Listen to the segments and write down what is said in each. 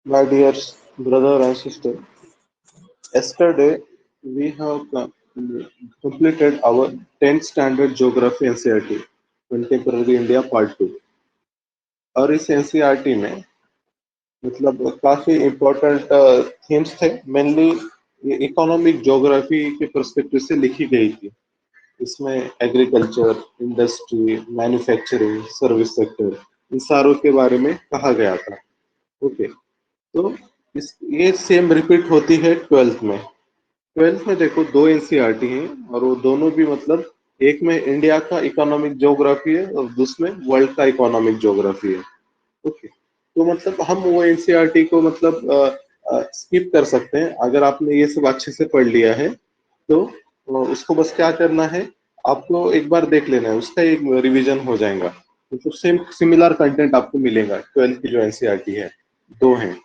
My dear brother and sister, yesterday we have completed our 10th standard geography NCERT, Contemporary India Part 2. और इस NCERT में मतलब काफी important themes थे, mainly ये इकोनॉमिक ज्योग्राफी के पर्सपेक्टिव से लिखी गई थी। इसमें agriculture, industry, manufacturing, service sector, इन सारों के बारे में कहा गया था। ओके, तो इस ये सेम रिपीट होती है ट्वेल्थ में। ट्वेल्थ में देखो दो एनसीईआरटी हैं और वो दोनों भी मतलब एक में इंडिया का इकोनॉमिक ज्योग्राफी है और दूसरे में वर्ल्ड का इकोनॉमिक ज्योग्राफी है। ओके, तो मतलब हम वो एनसीईआरटी को मतलब स्किप कर सकते हैं अगर आपने ये सब अच्छे से पढ़ लिया है तो। उसको बस क्या करना है, आपको एक बार देख लेना है, उसका एक रिवीजन हो जाएगा। मतलब सेम सिमिलर कंटेंट आपको मिलेगा। ट्वेल्थ की जो एनसीईआरटी है दो हैं,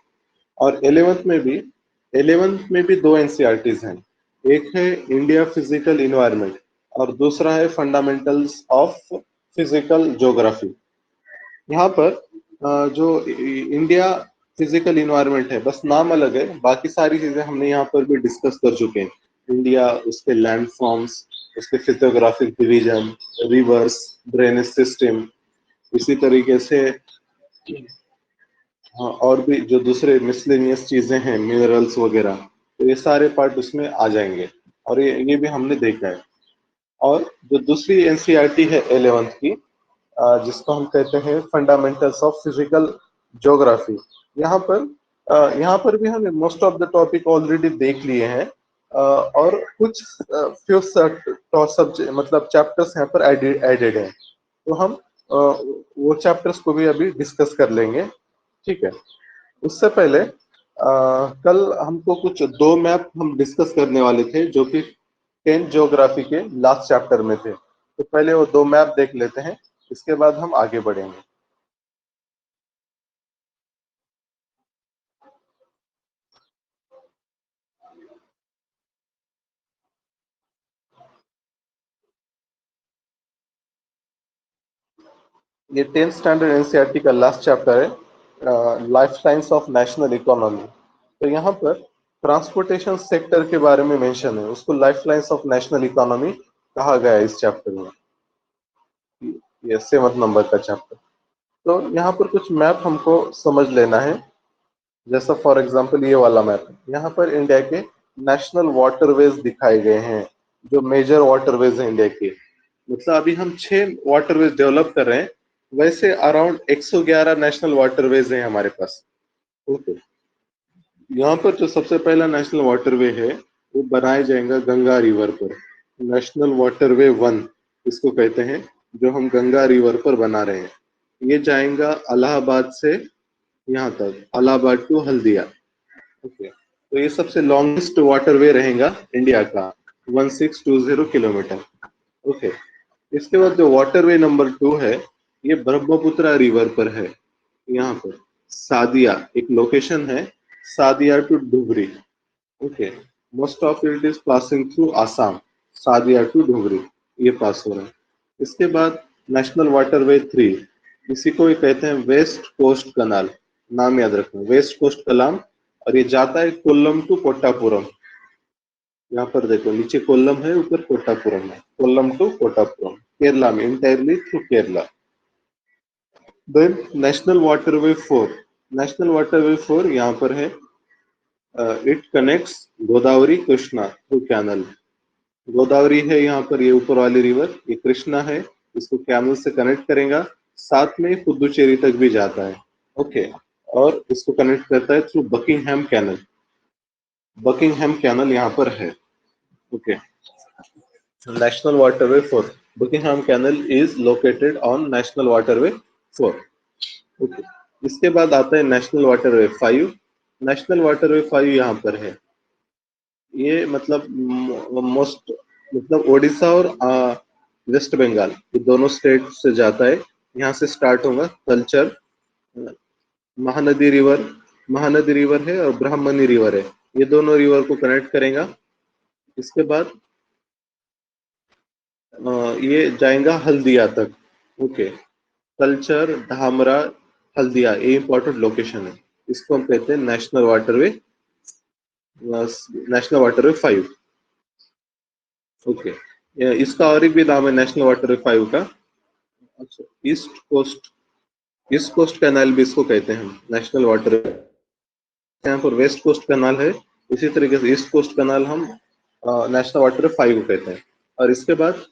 और 11th में भी दो एनसीईआरटीज हैं। एक है इंडिया फिजिकल इन्वायरमेंट और दूसरा है फंडामेंटल्स ऑफ फिजिकल ज्योग्राफी। यहाँ पर जो इंडिया फिजिकल इन्वायरमेंट है, बस नाम अलग है, बाकी सारी चीजें हमने यहाँ पर भी डिस्कस कर चुके हैं। इंडिया, उसके लैंड फॉर्म्स, उसके physiographic division, reverse, drainage system, इसी तरीके से हाँ, और भी जो दूसरे मिसलेनियस चीजें हैं, मिनरल्स वगैरह, तो ये सारे पार्ट उसमें आ जाएंगे और ये भी हमने देखा है। और जो दूसरी एनसीईआरटी है 11th की, जिसको हम कहते हैं फंडामेंटल्स ऑफ फिजिकल ज्योग्राफी, यहाँ पर यहाँ पर भी हमने most of the topic already देख लिए हैं। और कुछ फ्यू सब्जेक्ट मतलब चैप्टर्स यहाँ पर एडेड हैं, तो हम वो चैप्टर्स को भी अभी डिस्कस कर लेंगे। ठीक है, उससे पहले कल हमको कुछ दो मैप हम डिस्कस करने वाले थे जो कि 10th ज्योग्राफी के लास्ट चैप्टर में थे। तो पहले वो दो मैप देख लेते हैं, इसके बाद हम आगे बढ़ेंगे। ये 10th स्टैंडर्ड एनसीईआरटी का लास्ट चैप्टर है, life science of national economy. तो यहाँ पर ट्रांसपोर्टेशन सेक्टर के बारे में मेंशन है, उसको life lines of national economy कहा गया है इस चैप्टर में। ये 7th नंबर का चैप्टर। तो यहाँ पर कुछ मैप हमको समझ लेना है। जैसा फॉर एग्जांपल ये वाला मैप, यहाँ पर इंडिया के नेशनल वाटरवेज दिखाए गए हैं, जो मेजर वाटरवेज हैं इंडिया के। मतलब अभी हम 6 वाटरवेज डेवलप कर रहे हैं, वैसे अराउंड 111 नेशनल वाटरवेज हैं हमारे पास। ओके, यहाँ पर जो सबसे पहला नेशनल वाटरवे है वो बनाया जाएगा गंगा रिवर पर। नेशनल वाटरवे 1 इसको कहते हैं, जो हम गंगा रिवर पर बना रहे हैं। ये जाएगा इलाहाबाद से यहाँ तक, इलाहाबाद टू हल्दिया। ओके, तो ये सबसे लॉन्गेस्ट वाटरवे रहेगा इंडिया का, 1620 किलोमीटर। ओके, इसके बाद जो वाटरवे नंबर 2 है, ये ब्रह्मपुत्र रिवर पर है। यहाँ पर सादिया एक लोकेशन है, Sadiya to Dhubri. Okay, most of it is passing through Assam. Sadiya to Dhubri ये पास हो रहा है। इसके बाद नेशनल वाटरवे 3, इसी को ये कहते हैं वेस्ट कोस्ट कनाल। नाम याद रखना, वेस्ट कोस्ट कलाम। और ये जाता है कोल्लम टू कोट्टापुरम। यहाँ पर देखो नीचे कोल्लम है, ऊपर कोट्टापुरम है। कोल्लम टू कोट्टापुरम, केरला में, entirely through Kerala. Then national waterway 4, national waterway 4 यहाँ पर है। It connects Godavari Krishna through canal. Godavari है यहाँ पर, ये ऊपर वाली रिवर, ये कृष्णा है, इसको कैनल से कनेक्ट करेगा। साथ में पुदुचेरी तक भी जाता है। ओके, और इसको कनेक्ट करता है through Buckingham canal. Buckingham canal यहाँ पर है। Okay, national waterway 4, Buckingham canal is located on national waterway 4। Okay, इसके बाद आता है नेशनल वाटरवे 5। नेशनल वाटरवे 5 यहाँ पर है। ये मतलब मोस्ट मतलब ओडिशा और वेस्ट बंगाल, ये दोनों स्टेट से जाता है। यहाँ से स्टार्ट होगा culture, Mahanadi river, Mahanadi river है और ब्राह्मणी रिवर है, ये दोनों रिवर को कनेक्ट करेगा। इसके बाद ये जाएगा हल्दिया तक। ओके, कल्चर, धामरा, हल्दिया, ये इंपॉर्टेंट लोकेशन है। इसको हम कहते हैं नेशनल वाटरवे 5। ओके, इसका और एक भी नाम है नेशनल वाटरवे 5 का। अच्छा, ईस्ट कोस्ट कैनाल भी इसको कहते हैं हम, नेशनल वाटर। यहाँ पर वेस्ट कोस्ट कैनाल है, इसी तरीके से ईस्ट कोस्ट कैनाल हम नेशनल वाटर 5 कहते हैं। और इसके बाद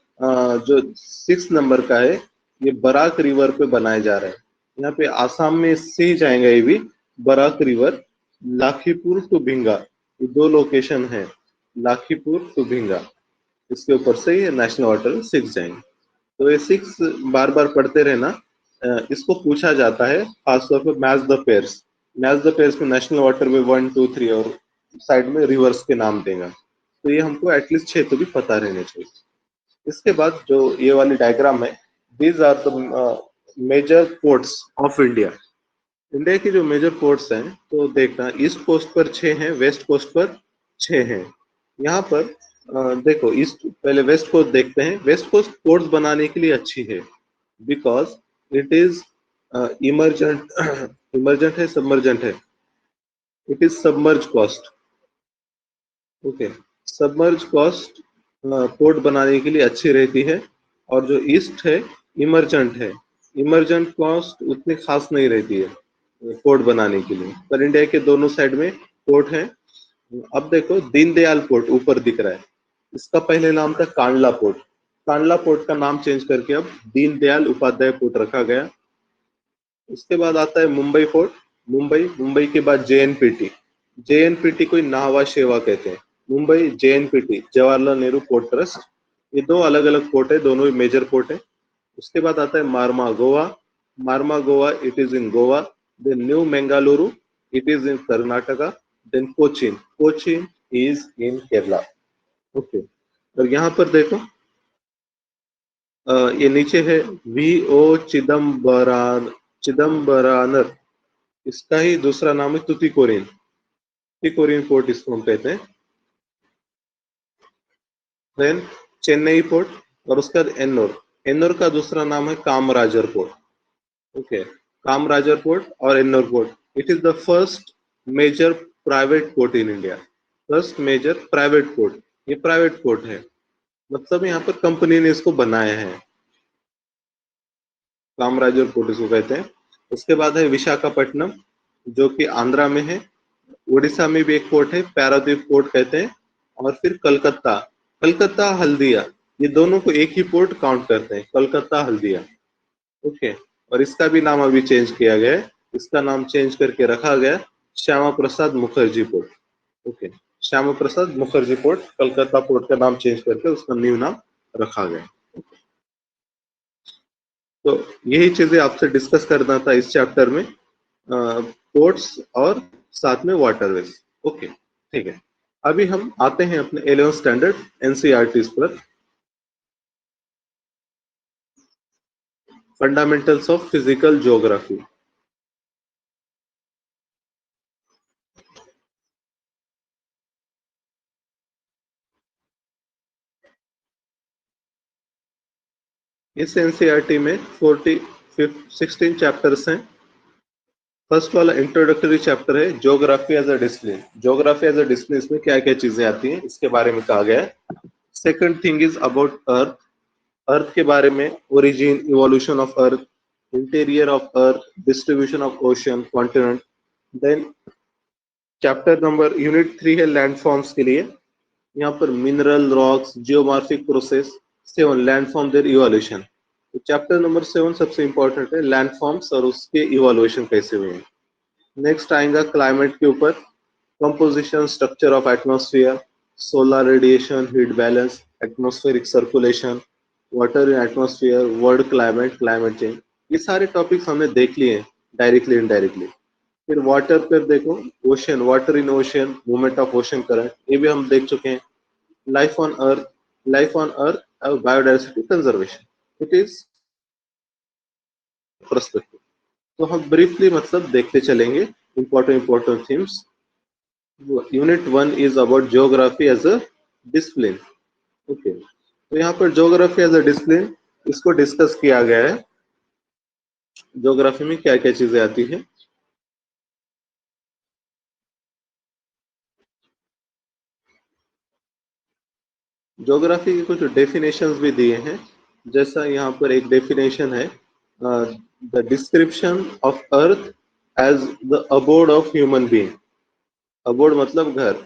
जो 6 नंबर का है, ये बराक रिवर पे बनाया जा रहा है। यहाँ पे आसाम में से ही जाएंगे ये भी, बराक रिवर, लाखीपुर टू भिंगा, ये 2 लोकेशन है, लाखीपुर टू भिंगा, इसके ऊपर से ये नेशनल वाटर 6 जाएंगे। तो ये 6 बार बार पढ़ते रहना। इसको पूछा जाता है खासतौर पर मैच द पेयर्स में नेशनल वाटर में 1 2 3 और साइड में रिवर्स के नाम देगा। तो ये हमको एटलीस्ट 6 तो भी पता रहने चाहिए। इसके बाद जो ये वाली डायग्राम है, these are the major ports of India. India की जो मेजर पोर्ट्स हैं, तो देखना ईस्ट कोस्ट पर 6 हैं, वेस्ट कोस्ट पर 6 हैं। यहाँ पर देखो, ईस्ट पहले वेस्ट कोस्ट देखते हैं। वेस्ट कोस्ट पोर्ट्स बनाने के लिए अच्छी है, because it is emergent emergent है, सबमर्जेंट है, it is submerge cost. Okay, submerge cost port बनाने के लिए अच्छी रहती है। और जो ईस्ट है, इमरजेंट है, इमरजेंट कॉस्ट उतनी खास नहीं रहती है पोर्ट बनाने के लिए। पर इंडिया के दोनों साइड में पोर्ट है। अब देखो, दीनदयाल पोर्ट ऊपर दिख रहा है, इसका पहले नाम था कांडला पोर्ट। कांडला पोर्ट का नाम चेंज करके अब दीनदयाल उपाध्याय पोर्ट रखा गया। उसके बाद आता है मुंबई पोर्ट। मुंबई के बाद जेएनपीटी। जेएनपीटी कोई नाहवा शेवा कहते हैं। Mumbai JNPT, Jawaharlal Nehru port trust, ये 2 अलग अलग पोर्ट है, दोनों ही मेजर पोर्ट है। उसके बाद आता है Mormugao. Mormugao, it is in Goa. Then new Mangaluru, it is in Karnataka. Then Cochin is in Kerala. Okay, और यहाँ पर देखो, ये नीचे है वी ओ चिदम्बरानर, इसका ही दूसरा नाम है तुतिकोरिन पोर्ट, इसको हम कहते हैं। देन चेन्नई पोर्ट, और उसका एन्नोर का दूसरा नाम है Kamarajar port. Okay, Kamarajar port और Ennore port, it is the first major private port in India. First major private port, ये प्राइवेट पोर्ट है, मतलब यहाँ पर कंपनी ने इसको बनाया है, कामराजर पोर्ट इसको कहते हैं। उसके बाद है विशाखापट्टनम, जो कि आंध्रा में है। उड़ीसा में भी एक पोर्ट है, पारादीप पोर्ट कहते हैं। और फिर कलकत्ता हल्दिया, ये दोनों को एक ही पोर्ट काउंट करते हैं, कलकत्ता हल्दिया। ओके, और इसका भी नाम अभी चेंज किया गया है, इसका नाम चेंज करके रखा गया Shyama Prasad Mukherjee port. Okay, Shyama Prasad Mukherjee port, Calcutta port का नाम चेंज करके उसका न्यू नाम रखा गया। तो यही चीजें आपसे डिस्कस करना था इस चैप्टर में, पोर्ट्स और साथ में वाटरवेज। ओके, ठीक है। अभी हम आते हैं अपने 11th स्टैंडर्ड एनसीईआरटीज पर। Fundamentals of physical geography. इस एनसीईआरटी में 16 चैप्टर्स हैं। फर्स्ट वाला इंट्रोडक्टरी चैप्टर है geography as a discipline. Geography as a discipline, इसमें क्या क्या चीजें आती हैं इसके बारे में कहा गया है। Second thing is about earth, earth के बारे में, origin, evolution of earth, interior of earth, distribution of ocean, continent. Then chapter number unit 3 है लैंडफॉर्म्स के लिए, यहाँ पर mineral, rocks, geomorphic process. 7 landform their evolution. तो चैप्टर नंबर 7 सबसे इंपॉर्टेंट है, लैंडफॉर्म्स और उसके इवोल्यूशन कैसे हुए हैं। नेक्स्ट आएगा क्लाइमेट के ऊपर, composition, structure of atmosphere, solar radiation, heat balance, atmospheric circulation, water in atmosphere, world climate, climate change. ये सारे टॉपिक्स हमने देख लिए हैं डायरेक्टली इनडायरेक्टली। फिर वाटर पर देखो, ocean, water in ocean, movement of ocean current, ये भी हम देख चुके हैं। Life on earth, biodiversity conservation, it is perspective. तो हम ब्रीफली मतलब देखते चलेंगे important themes. Unit 1 is about geography as a discipline. Okay, तो यहाँ पर ज्योग्राफी एज अ डिसिप्लिन इसको डिस्कस किया गया है। ज्योग्राफी में क्या क्या चीजें आती है। ज्योग्राफी के कुछ डेफिनेशंस भी दिए हैं, जैसा यहाँ पर एक डेफिनेशन है, the description of earth as the abode of human being. Abode मतलब घर।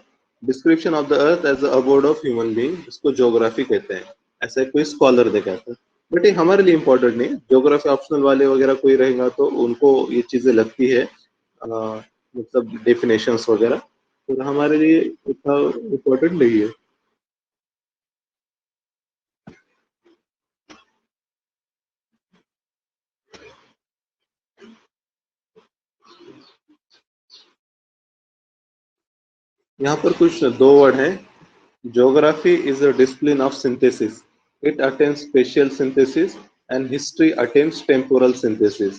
Description of the earth as the abode of human being, इसको ज्योग्राफी कहते हैं। ऐसा कोई स्कॉलर ने कहता है, बट ये हमारे लिए इंपॉर्टेंट नहीं है। ज्योग्राफी ऑप्शनल वाले वगैरह कोई रहेगा तो उनको ये चीजें लगती है, मतलब डेफिनेशंस वगैरह, तो हमारे लिए इतना इम्पोर्टेंट नहीं है। यहाँ पर कुछ दो वर्ड हैं। Geography is a discipline of synthesis, it attempts spatial synthesis and history attempts temporal synthesis.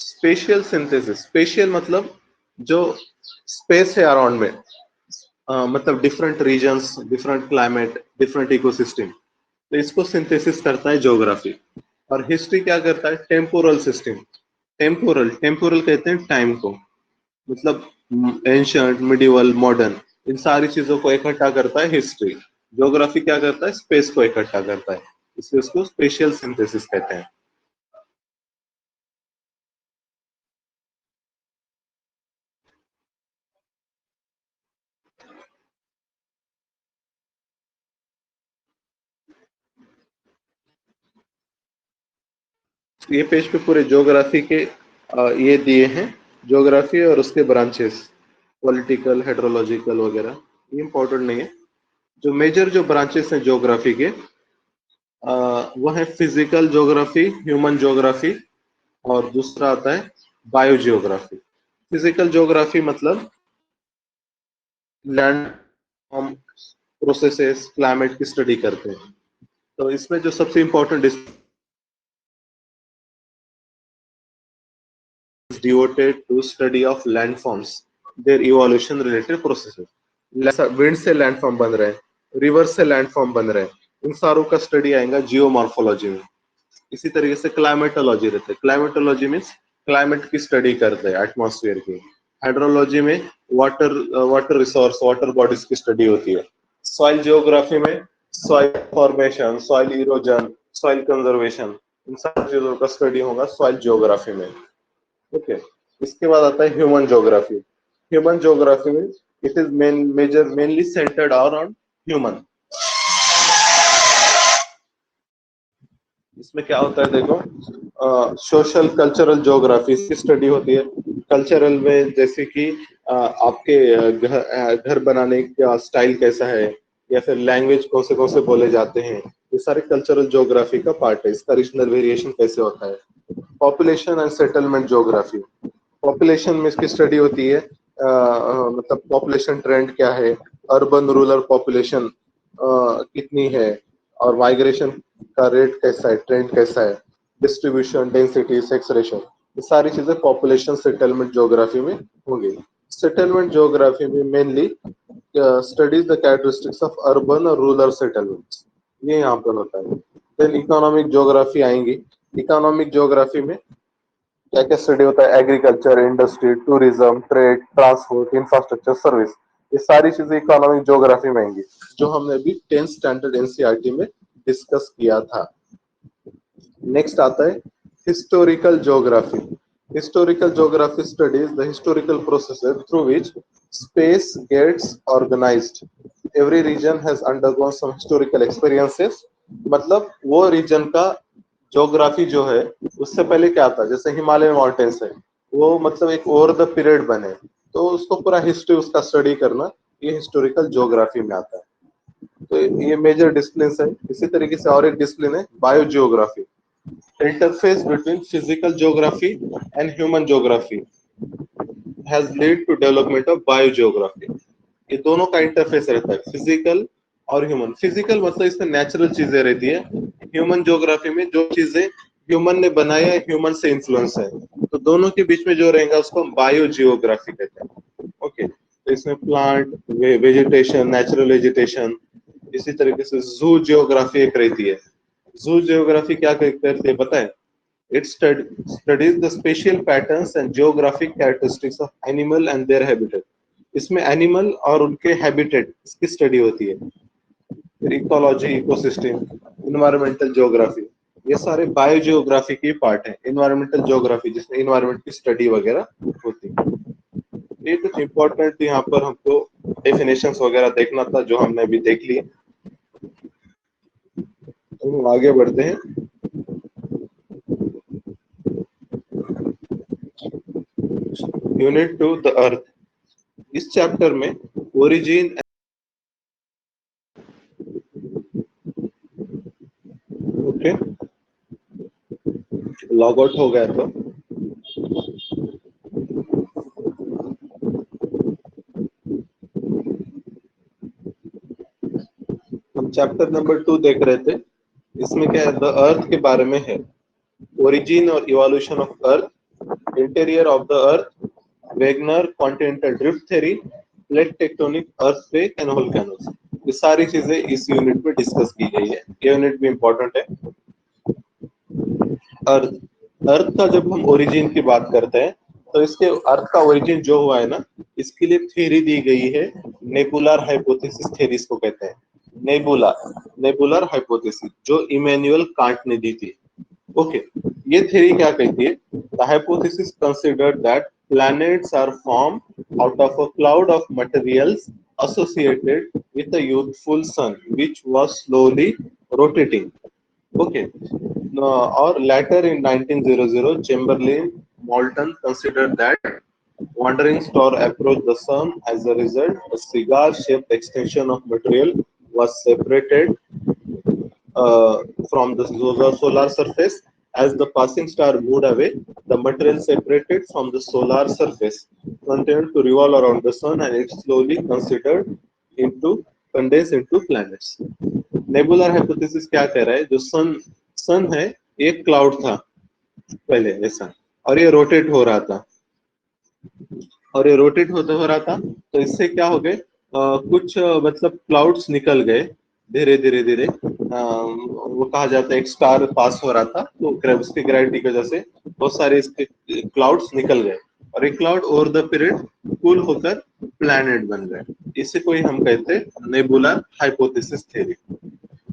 Spatial synthesis, spatial मतलब जो स्पेस है अराउंड में, मतलब different regions, different climate, different ecosystem, तो इसको सिंथेसिस करता है ज्योग्राफी। और हिस्ट्री क्या करता है? Temporal system. टेम्पोरल, टेम्पोरल कहते हैं टाइम को, मतलब एंशंट, मिडिवल, मॉडर्न, इन सारी चीजों को इकट्ठा करता है हिस्ट्री। ज्योग्राफी क्या करता है? स्पेस को इकट्ठा करता है, इसलिए उसको स्पेशियल सिंथेसिस कहते हैं। ये पेज पे पूरे ज्योग्राफी के ये दिए हैं, ज्योग्राफी और उसके ब्रांचेस, पॉलिटिकल, हेड्रोलॉजिकल वगैरह, ये इंपॉर्टेंट नहीं है। जो मेजर जो ब्रांचेस हैं ज्योग्राफी के, वो है फिजिकल ज्योग्राफी, ह्यूमन ज्योग्राफी, और दूसरा आता है बायो जियोग्राफी। फिजिकल ज्योग्राफी मतलब लैंड फॉर्म, प्रोसेसेस, क्लाइमेट की स्टडी करते हैं। तो इसमें जो सबसे important devoted to study of landforms, their evolution related processes. Wind से लैंडफॉर्म बन रहे हैं, रिवर से लैंडफॉर्म बन रहे हैं, इन सारों का स्टडी आएगा जियोमॉर्फोलॉजी में। इसी तरीके से क्लाइमेटोलॉजी रहते हैं, क्लाइमेटोलॉजी मीन्स क्लाइमेट की स्टडी करते हैं, एटमॉस्फेयर की। हाइड्रोलॉजी में water, water resource, water bodies की स्टडी होती है। सॉइल जियोग्राफी में soil formation, soil erosion, soil conservation, इन सारी चीजों का स्टडी होगा सॉइल जियोग्राफी में। ओके, इसके बाद आता है ह्यूमन ज्योग्राफी। ह्यूमन ज्योग्राफी में it is mainly centred around human. इसमें क्या होता है देखो, सोशल कल्चरल ज्योग्राफी की स्टडी होती है। कल्चरल में जैसे कि आपके घर बनाने का स्टाइल कैसा है, या फिर लैंग्वेज कौन से बोले जाते हैं, ये सारे कल्चरल ज्योग्राफी का पार्ट है। इसका रीजनल वेरिएशन कैसे होता है। Population and settlement geography, population में इसकी स्टडी होती है, मतलब पॉपुलेशन ट्रेंड क्या है, अर्बन रूरल पॉपुलेशन कितनी है, और माइग्रेशन का रेट कैसा है, ट्रेंड कैसा है, डिस्ट्रीब्यूशन, डेंसिटी, सेक्स रेशियो, ये सारी चीजें पॉपुलेशन सेटलमेंट ज्योग्राफी में होंगी। सेटलमेंट ज्योग्राफी में mainly studies the characteristics of urban और रूरल सेटलमेंट्स, ये यहाँ पर होता है। देन इकोनॉमिक ज्योग्राफी आएंगी। इकोनॉमिक ज्योग्राफी में क्या क्या स्टडी होता है? Agriculture, industry, tourism, trade, transport, infrastructure, service, ये सारी चीजें इकोनॉमिक ज्योग्राफी में आएंगी, जो हमने अभी 10th स्टैंडर्ड एनसीईआरटी में डिस्कस किया था। नेक्स्ट आता है historical geography. Historical geography studies the historical processes through which space gets organised. Every region has undergone some historical experiences, मतलब वो रीजन का ज्योग्राफी जो है, उससे पहले क्या था, जैसे हिमालयन माउंटेन्स है, वो मतलब एक ओवर द पीरियड बने, तो उसको पूरा हिस्ट्री उसका स्टडी करना, ये हिस्टोरिकल ज्योग्राफी में आता है। तो ये मेजर डिसिप्लिन है। इसी तरीके से और एक डिसिप्लिन है bio geography. Interface between physical geography and human geography has lead to development of bio geography. ये दोनों का इंटरफेस रहता है, फिजिकल और ह्यूमन। फिजिकल मतलब इसमें नेचुरल चीजें रहती है, ह्यूमन ज्योग्राफी में जो चीजें ह्यूमन ने बनाया, ह्यूमन से इन्फ्लुएंस है, तो दोनों के बीच में जो रहेगा उसको हम बायो जियोग्राफी कहते हैं। ओके, तो इसमें प्लांट, वेजिटेशन, नेचुरल वेजिटेशन, इसी तरीके से जू जियोग्राफी एक रहती है। जू जियोग्राफी क्या करती है पता है? It studies the spatial patterns and geographic characteristics of animal and their habitat. इसमें एनिमल और उनके हैबिटेट, इसकी स्टडी होती है। फिर इकोलॉजी, इकोसिस्टम, इन्वायरमेंटल ज्योग्राफी, ये सारे बायो जियोग्राफी के पार्ट है। इन्वायरमेंटल ज्योग्राफी जिसमें इन्वायरमेंट की स्टडी वगैरह होती है। ये कुछ इंपॉर्टेंट यहाँ पर हमको डेफिनेशंस वगैरह देखना था जो हमने अभी देख लिए। तो हम आगे बढ़ते हैं। Unit 2 the earth. इस चैप्टर में ओरिजिन, ओके लॉग आउट हो गया तो हम चैप्टर नंबर 2 देख रहे थे। इसमें क्या है, द अर्थ के बारे में है। ओरिजिन और evolution of earth, interior of the earth, Wegener continental drift theory, plate tectonic, earthquake and volcanoes. ये सारी चीजें इस यूनिट में डिस्कस की गई है। ये यूनिट भी इंपॉर्टेंट है। अर्थ, अर्थ का जब हम ओरिजिन की बात करते हैं तो इसके अर्थ का ओरिजिन जो हुआ है ना, इसके लिए थ्योरी दी गई है, नेबुलर हाइपोथेसिस थ्योरी इसको कहते हैं। नेबुला, नेबुलर हाइपोथेसिस, जो इमैनुअल कांट ने दी थी। ओके, ये थ्योरी क्या कहती है? The hypothesis considered that planets are formed out of a cloud of materials associated with a youthful sun which was slowly rotating. Okay, or later in 1900, Chamberlain Moulton considered that wandering star approached the sun. As a result, a cigar-shaped extension of material was separated from the solar surface. As the passing star moved away, the material separated from the solar surface continued to revolve around the sun, and it slowly considered into condensed into planets. Nebular hypothesis क्या कह रहा है? जो सन है, एक cloud था पहले ऐसा, और ये रोटेट हो रहा था, और ये रोटेट होते हो रहा था, तो इससे क्या हो गए, कुछ मतलब क्लाउड्स निकल गए धीरे धीरे धीरे। वो कहा जाता है एक स्टार पास हो रहा था, तो उसकी ग्रेविटी की वजह से बहुत सारे इसके क्लाउड्स निकल गए, और एक cloud over the period cool होकर प्लैनेट बन गए। इसे कोई हम कहते हैं नेबुलर हाइपोथेसिस थ्योरी,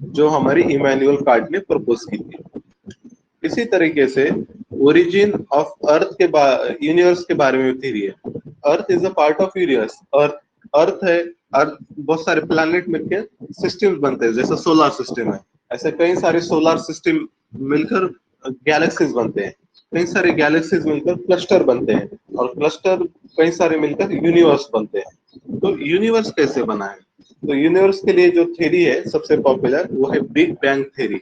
जो हमारी इमैनुअल कांट ने प्रपोज की थी। इसी तरीके से ओरिजिन ऑफ अर्थ के यूनिवर्स के बारे में थ्योरी है। Earth is a part of universe. Earth है, अर्थ बहुत सारे प्लैनेट मिलकर सिस्टम बनते हैं, जैसे सोलर सिस्टम है, ऐसे कई सारे सोलर सिस्टम मिलकर गैलेक्सीज बनते हैं, कई सारे गैलेक्सीज मिलकर क्लस्टर बनते हैं, और क्लस्टर कई सारे मिलकर यूनिवर्स बनते हैं। तो यूनिवर्स कैसे बना है? तो यूनिवर्स के लिए जो थ्योरी है सबसे पॉपुलर, वो है big bang theory.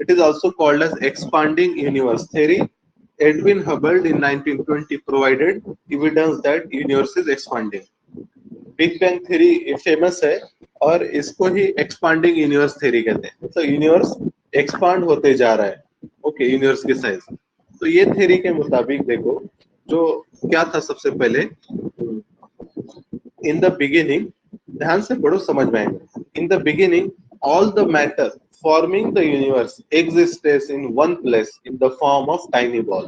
It is also called as expanding universe theory. Edwin Hubble in 1920 provided evidence that universe is expanding. Big Bang theory famous है, और इसको ही एक्सपांडिंग यूनिवर्स थ्योरी कहते हैं। तो यूनिवर्स एक्सपांड होते जा रहा है, ओके, यूनिवर्स की साइज। तो ये थ्योरी के मुताबिक देखो, जो क्या था सबसे पहले, इन द बिगिनिंग, ध्यान से पढ़ो समझ में आएगा। In the beginning all the matter forming the universe exists in one place in the form of tiny ball.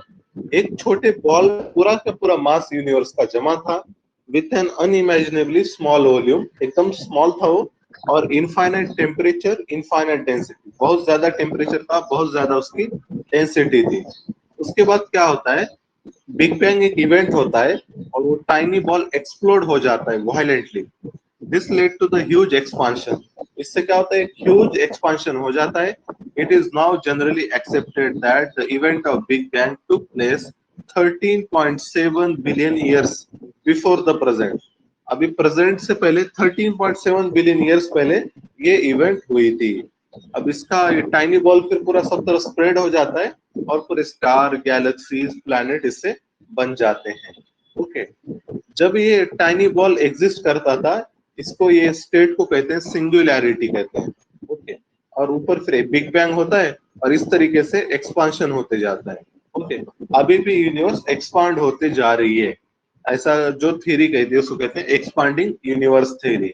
एक छोटे बॉल, पूरा का पूरा मास यूनिवर्स का जमा था, with an unimaginably small volume, एकदम स्मॉल था वो, और इनफाइनाइट टेम्परेचर, इनफाइनाइट डेंसिटी, बहुत ज्यादा टेम्परेचर था, बहुत ज्यादा उसकी डेंसिटी थी। उसके बाद क्या होता है, बिग बैंग एक इवेंट होता है, और वो टाइनी बॉल एक्सप्लोड हो जाता है violently. This led to the huge expansion. इससे क्या होता है, ह्यूज एक्सपांशन हो जाता है। It is now generally accepted that the event of big bang took place 13.7 billion years before the present. अभी प्रेजेंट से पहले 13.7 बिलियन ईयर्स पहले ये इवेंट हुई थी। अब इसका ये टाइनी बॉल फिर पूरा सब तरफ स्प्रेड हो जाता है, और पूरे स्टार, गैलेक्सीज, प्लैनेट इससे बन जाते हैं। ओके, जब ये टाइनी बॉल एग्जिस्ट करता था, इसको ये स्टेट को कहते हैं सिंगुलैरिटी कहते हैं। ओके, और ऊपर फिर बिग बैंग होता है, और इस तरीके से एक्सपांशन होते जाता है। ओके, अभी भी यूनिवर्स एक्सपांड होते जा रही है, ऐसा जो थ्योरी कहती है उसको कहते हैं एक्सपांडिंग यूनिवर्स थ्योरी।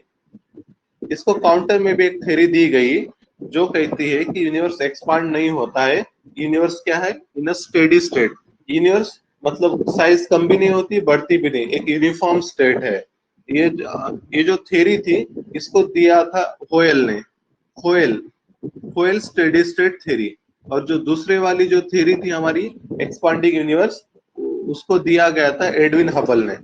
इसको काउंटर में भी एक थ्योरी दी गई जो कहती है कि यूनिवर्स एक्सपांड नहीं होता है, यूनिवर्स क्या है, इन अ स्टेडी स्टेट। यूनिवर्स मतलब साइज कम भी नहीं होती, बढ़ती भी नहीं, एक यूनिफॉर्म स्टेट है। ये जो थ्योरी थी, इसको दिया था होयल ने। खोयल खोयल स्टेडी स्टेट थ्योरी, और जो दूसरे वाली जो थ्योरी थी हमारी एक्सपांडिंग यूनिवर्स, उसको दिया गया था एडविन हबल ने।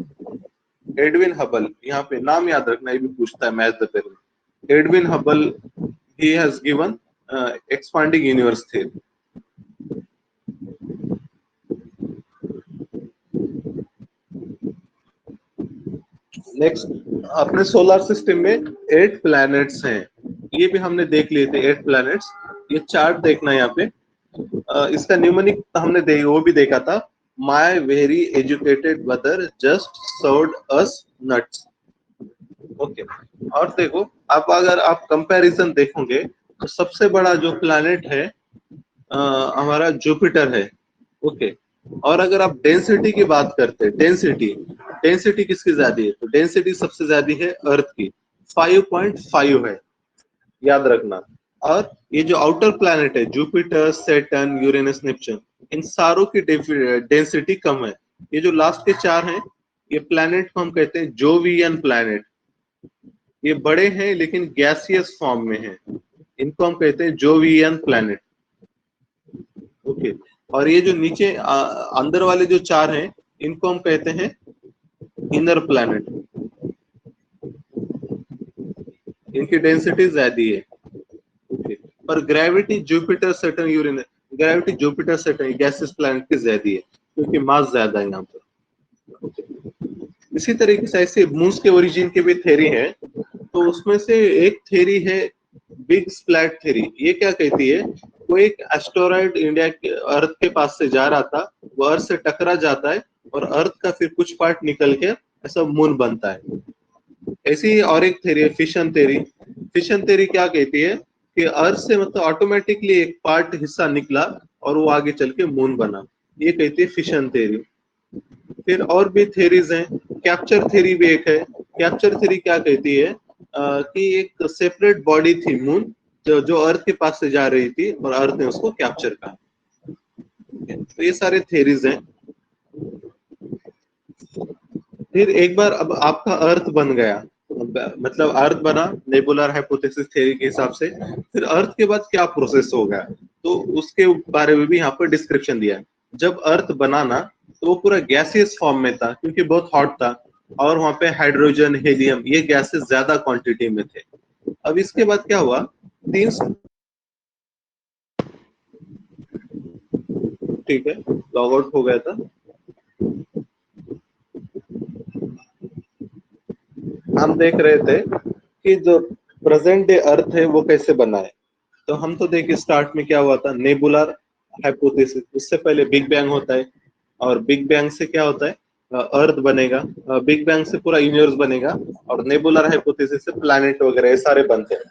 एडविन हबल, यहाँ पे नाम याद रखना, ये भी पूछता है math the paper. Edwin Hubble, he has given expanding universe theory. Next, अपने सोलर सिस्टम में 8 प्लैनेट्स हैं, ये भी हमने देख लिए थे 8 प्लैनेट्स। ये चार्ट देखना यहाँ पे, इसका न्यूमोनिक हमने वो भी देखा था, my very educated mother just served us nuts. Okay, और देखो अब अगर आप कंपैरिजन देखोगे तो सबसे बड़ा जो प्लैनेट है हमारा जुपिटर है। ओके, और अगर आप डेंसिटी की बात करते हैं, डेंसिटी किसकी ज्यादा है, तो डेंसिटी सबसे ज्यादा है अर्थ की, 5.5 है, याद रखना। और ये जो आउटर प्लैनेट है, जुपिटर, सैटर्न, यूरेनस, नेपच्यून, इन सारों की डेंसिटी कम है। ये जो लास्ट के 4 हैं, ये प्लैनेट को हम कहते हैं जोवियन प्लैनेट। ये बड़े हैं लेकिन गैसियस फॉर्म में हैं, इनको हम कहते हैं जोवियन प्लैनेट। ओके, और ये जो नीचे अंदर वाले जो 4 हैं, इनको हम कहते हैं इनर प्लैनेट, इनकी डेंसिटी ज्यादा है। ओके, पर gravity Jupiter, Saturn, Uranus, gravity Jupiter, Saturn gaseous planet की ज्यादा है, क्योंकि मास ज्यादा है यहाँ पर। ओके, इसी तरीके से ऐसे मून्स के ओरिजिन की भी थ्योरी है, तो उसमें से एक थ्योरी है बिग स्प्लैट थ्योरी। ये क्या कहती है, वो एक एस्टेरॉइड इंडिया के अर्थ के पास से जा रहा था, वो अर्थ से टकरा जाता है और अर्थ का फिर कुछ पार्ट निकल के ऐसा मून बनता है। ऐसी और एक थ्योरी है फिशन थ्योरी। फिशन थ्योरी क्या कहती है कि अर्थ से मतलब ऑटोमेटिकली एक पार्ट हिस्सा निकला और वो आगे चल के मून बना, ये कहती है फिशन थ्योरी। फिर और भी थ्योरीज हैं, कैप्चर थ्योरी भी एक है। कैप्चर थ्योरी क्या कहती है कि एक सेपरेट बॉडी थी मून, जो अर्थ के पास से जा रही थी और अर्थ ने उसको कैप्चर कहा। तो ये सारे थ्योरीज हैं। फिर एक बार अब आपका अर्थ बन गया, मतलब अर्थ बना नेबुलर हाइपोथेसिस थ्योरी के हिसाब से, फिर अर्थ के बाद क्या प्रोसेस हो गया, तो उसके बारे में भी यहाँ पर डिस्क्रिप्शन दिया है। जब अर्थ बना ना, तो वो पूरा गैसियस फॉर्म में था, क्योंकि बहुत हॉट था, और वहां पे हाइड्रोजन, हीलियम, ये गैसेस ज्यादा क्वांटिटी में थे। अब इसके बाद क्या हुआ, 3, ठीक है, लॉग आउट हो गया था। हम देख रहे थे कि जो प्रेजेंट डे अर्थ है वो कैसे बना है। तो हम तो देखिए स्टार्ट में क्या हुआ था, नेबुलर हाइपोथेसिस, उससे पहले बिग बैंग होता है, और बिग बैंग से क्या होता है, अर्थ बनेगा, बिग बैंग से पूरा यूनिवर्स बनेगा, और नेबुलर हाइपोथेसिस से प्लैनेट वगैरह ये सारे बनते हैं।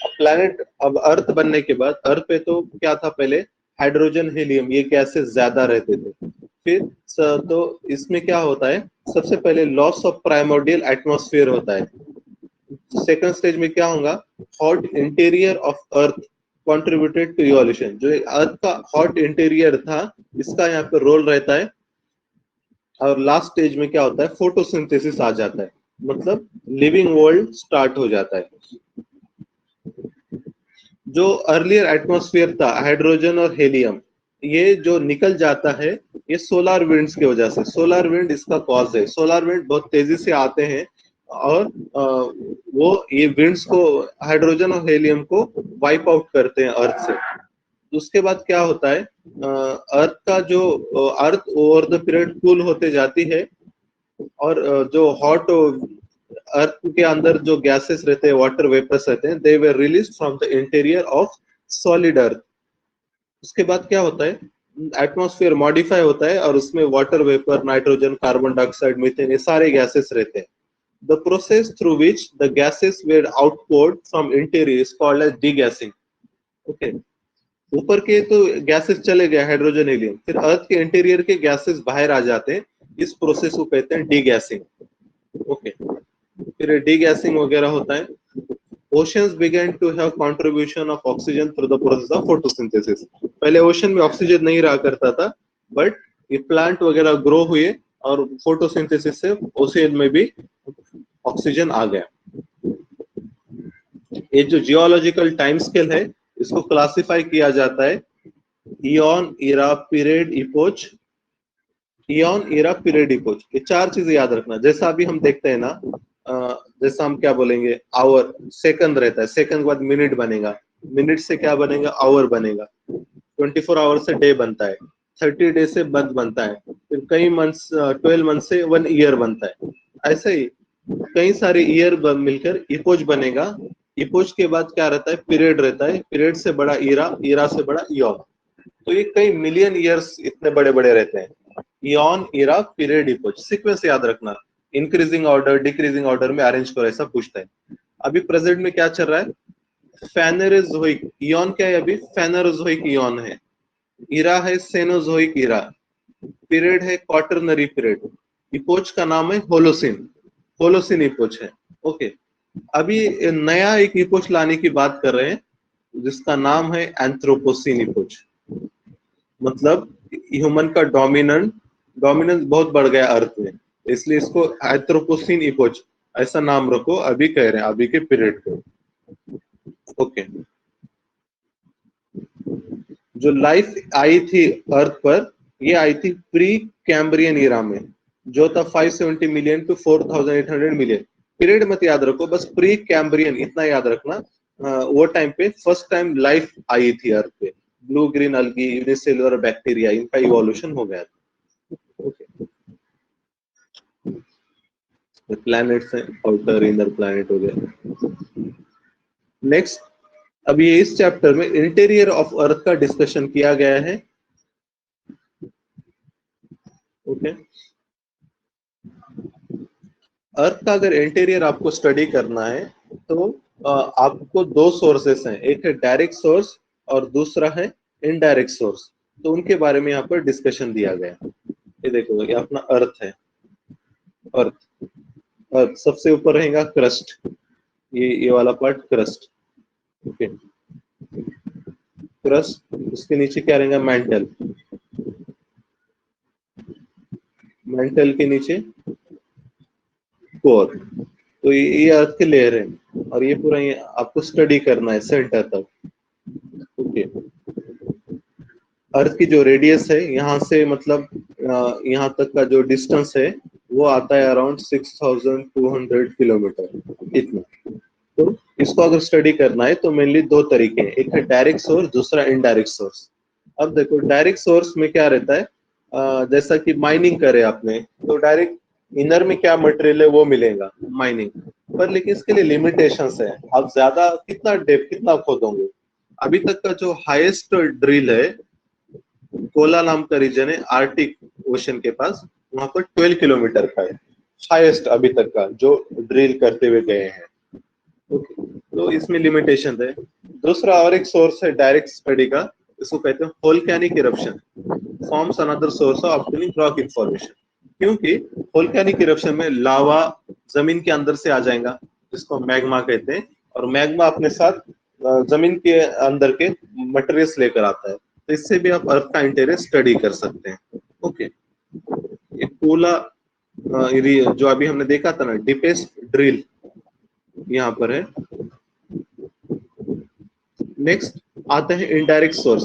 अब प्लैनेट, अब अर्थ बनने के बाद अर्थ पे तो क्या था, पहले हाइड्रोजन, हीलियम, ये गैसेस ज्यादा रहते थे। फिर तो इसमें क्या होता है, सबसे पहले लॉस ऑफ प्राइमोर्डियल एटमॉस्फेयर होता है। सेकंड स्टेज में क्या होगा, hot interior of earth contributed to evolution, जो अर्थ का हॉट इंटीरियर था, इसका यहाँ पे रोल रहता है। और लास्ट स्टेज में क्या होता है, फोटोसिंथेसिस आ जाता है, मतलब लिविंग वर्ल्ड स्टार्ट हो जाता है। जो अर्लियर एटमॉस्फेयर था, हाइड्रोजन और हीलियम, ये जो निकल जाता है, ये सोलर विंड्स की वजह से, सोलर विंड इसका कॉज है। सोलर विंड बहुत तेजी से आते हैं, और वो ये विंड्स को, हाइड्रोजन और हीलियम को वाइप आउट करते हैं अर्थ से। उसके बाद क्या होता है, अर्थ का जो अर्थ ओवर द पीरियड कूल होते जाती है, और जो हॉट अर्थ के अंदर जो गैसेस रहते हैं, वाटर वेपर्स रहते हैं, they were release from the interior of solid earth. उसके बाद क्या होता है, एटमॉस्फेयर मॉडिफाई होता है, और उसमें water vapour, nitrogen, carbon dioxide, methane, ये सारे गैसेस रहते हैं। The process through which the gases were outpoured from interior is called as degassing. Okay, ऊपर के तो गैसेस चले गए, हाइड्रोजन, हीलियम, फिर अर्थ के इंटीरियर के गैसेस बाहर आ जाते हैं, इस प्रोसेस को कहते हैं डीगैसिंग। ओके, फिर डीगैसिंग वगैरह होता है। Oceans began to have contribution of oxygen through the process of photosynthesis. पहले ओशन में ऑक्सीजन नहीं रहा करता था, बट ये प्लांट वगैरह ग्रो हुए, और फोटोसिंथेसिस से ओशन में भी ऑक्सीजन आ गया। ये जो जियोलॉजिकल टाइम स्केल है इसको क्लासिफाई किया जाता है इयॉन, इरा, पीरियड, इपोच। इयॉन, इरा, पीरियड, इपोच, ये चार चीजें याद रखना। जैसा अभी हम देखते हैं ना, जैसा हम क्या बोलेंगे, आवर, सेकंड रहता है, सेकंड के बाद मिनट बनेगा, मिनट से क्या बनेगा, आवर बनेगा, 24 आवर से डे बनता है, 30 डे से मंथ बनता है, फिर कई मंथ्स, 12 मंथ से 1 ईयर बनता है। ऐसे ही कई सारे ईयर मिलकर इपोच बनेगा। इपोच के बाद क्या रहता है, पीरियड रहता है, पीरियड से बड़ा ईरा, ईरा से बड़ा इयॉन। तो ये कई मिलियन ईयर्स इतने बड़े बड़े रहते हैं। इयॉन, इरा, पीरियड, इपोच, सीक्वेंस याद रखना, इंक्रीजिंग ऑर्डर डिक्रीजिंग ऑर्डर में अरेंज करो, ऐसा पूछता है। अभी प्रेजेंट में क्या चल रहा है, फेनेरोजोइक इयॉन क्या है, अभी फेनेरोजोइक इयॉन है, इरा है सेनोजोइक इरा, पीरियड है क्वाटरनरी पीरियड, इपोच का नाम है होलोसिन, होलोसिन इपोच है। ओके, अभी नया एक इपोच लाने की बात कर रहे हैं जिसका नाम है एंथ्रोपोसिन इपोच। मतलब ह्यूमन का डोमिनेंस बहुत बढ़ गया अर्थ में, इसलिए इसको एंथ्रोपोसिन इपोच ऐसा नाम रखो, अभी कह रहे हैं अभी के पीरियड को। ओके, जो लाइफ आई थी अर्थ पर, ये आई थी प्री कैम्ब्रियन ईरा में, जो था 570 मिलियन टू 4800 मिलियन। पीरियड मत याद रखो, बस प्री कैम्ब्रियन इतना याद रखना। वो टाइम पे फर्स्ट टाइम लाइफ आई थी अर्थ पे, ब्लू ग्रीन अलगी, यूनिसेलुलर बैक्टीरिया, इनका इवोल्यूशन हो गया था। ओके, प्लैनेट्स हैं, आउटर इनर प्लैनेट हो गया। नेक्स्ट, अभी इस चैप्टर में इंटीरियर ऑफ अर्थ का डिस्कशन किया गया है। ओके, अर्थ का अगर इंटीरियर आपको स्टडी करना है तो आपको दो सोर्सेस हैं, एक है डायरेक्ट सोर्स और दूसरा है इनडायरेक्ट सोर्स। तो उनके बारे में यहाँ पर डिस्कशन दिया गया। ये देखो, ये अपना अर्थ है, अर्थ, अर्थ सबसे ऊपर रहेगा क्रस्ट, ये वाला पार्ट क्रस्ट। ओके, क्रस्ट, उसके नीचे क्या रहेगा, मेंटल, मेंटल के नीचे कोर। तो ये अर्थ के लेयर है और ये पूरा ये आपको स्टडी करना है सेंटर तक। ओके, अर्थ की जो रेडियस है यहाँ से मतलब यहाँ तक का जो डिस्टेंस है वो आता है अराउंड 6200 किलोमीटर इतना। तो इसको अगर स्टडी करना है तो मेनली दो तरीके हैं, एक है डायरेक्ट सोर्स, दूसरा इनडायरेक्ट सोर्स। अब देखो डायरेक्ट सोर्स में क्या रहता है, जैसा कि माइनिंग करे आपने तो डायरेक्ट इनर में क्या मटेरियल है वो मिलेगा माइनिंग पर, लेकिन इसके लिए लिमिटेशंस है, आप ज्यादा कितना डेप्थ कितना खोदोगे। अभी तक का जो हाईएस्ट ड्रिल है, कोला नाम का रीजन है आर्टिक ओशन के पास, वहां पर 12 किलोमीटर का है हाईएस्ट अभी तक का जो ड्रिल करते हुए गए हैं। ओके, तो इसमें लिमिटेशन है। दूसरा और एक सोर्स है डायरेक्ट स्टडी का, इसको कहते हैं volcanic eruption forms another source of obtaining rock information. क्योंकि वोल्केनिक इरप्शन में लावा जमीन के अंदर से आ जाएगा जिसको मैग्मा कहते हैं, और मैग्मा अपने साथ जमीन के अंदर के मटेरियल्स लेकर आता है, तो इससे भी आप अर्थ का इंटीरियर स्टडी कर सकते हैं। ओके, ये कोला जो अभी हमने देखा था ना, डीपेस्ट ड्रिल यहाँ पर है। नेक्स्ट आते हैं इनडायरेक्ट सोर्स।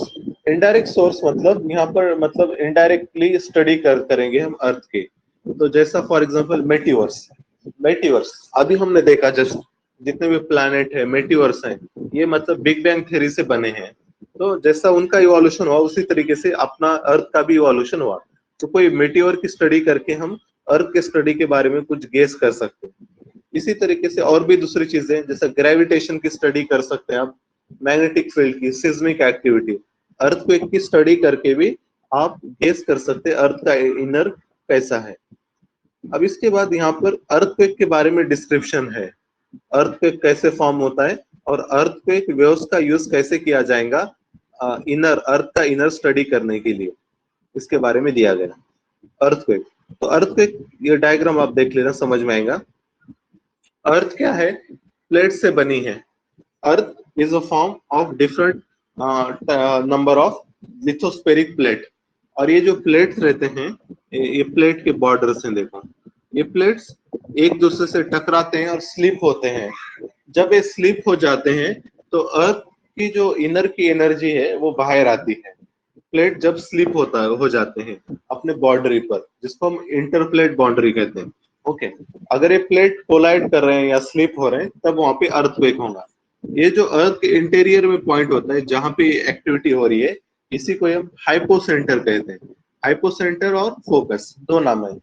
इनडायरेक्ट सोर्स मतलब यहाँ पर मतलब इनडायरेक्टली स्टडी करेंगे हम अर्थ के। तो जैसा फॉर एग्जांपल मेटिवर्स, मेटिवर्स अभी हमने देखा जस्ट जितने भी प्लैनेट है मेटिवर्स हैं, ये मतलब बिग बैंग थ्योरी से बने हैं। तो जैसा उनका इवोल्यूशन हुआ उसी तरीके से अपना अर्थ का भी इवोल्यूशन हुआ। तो कोई मेटिवर की स्टडी करके हम अर्थ के स्टडी के बारे में कुछ गेस कर सकते हैं। इसी तरीके से और भी दूसरी चीजें जैसे ग्रेविटेशन की स्टडी कर सकते हैं आप, मैग्नेटिक फील्ड की, सिस्मिक एक्टिविटी, अर्थक्वेक की स्टडी करके भी आप गेस कर सकते हैं अर्थ का इनर कैसा है। अब इसके बाद यहाँ पर अर्थक्वेक के बारे में डिस्क्रिप्शन है, अर्थक्वेक कैसे फॉर्म होता है और अर्थक्वेक वेव्स का यूज कैसे किया जाएगा इनर अर्थ का इनर स्टडी करने के लिए, इसके बारे में दिया गया। अर्थक्वेक, तो अर्थक्वेक ये डायग्राम आप देख लेना, समझ में आएगा। अर्थ क्या है, प्लेट से बनी है। Earth is a form of different number of lithospheric plate, और ये जो प्लेट्स रहते हैं ये प्लेट के बॉर्डर्स हैं, देखो ये प्लेट्स एक दूसरे से टकराते हैं और स्लिप होते हैं। जब ये स्लीप हो जाते हैं तो अर्थ की जो इनर की एनर्जी है वो बाहर आती है। प्लेट जब स्लीप होता है हो जाते हैं अपने बाउंड्री पर, जिसको हम इंटरप्लेट बाउंड्री कहते हैं। ओके, अगर ये प्लेट कोलाइड कर रहे हैं या स्लीप हो रहे हैं तब वहां पे अर्थक्वेक होगा। ये जो अर्थ के इंटीरियर में पॉइंट होता है जहां पे एक्टिविटी हो रही है, इसी को हम हाइपोसेंटर कहते हैं। हाइपोसेंटर और फोकस दो नाम है।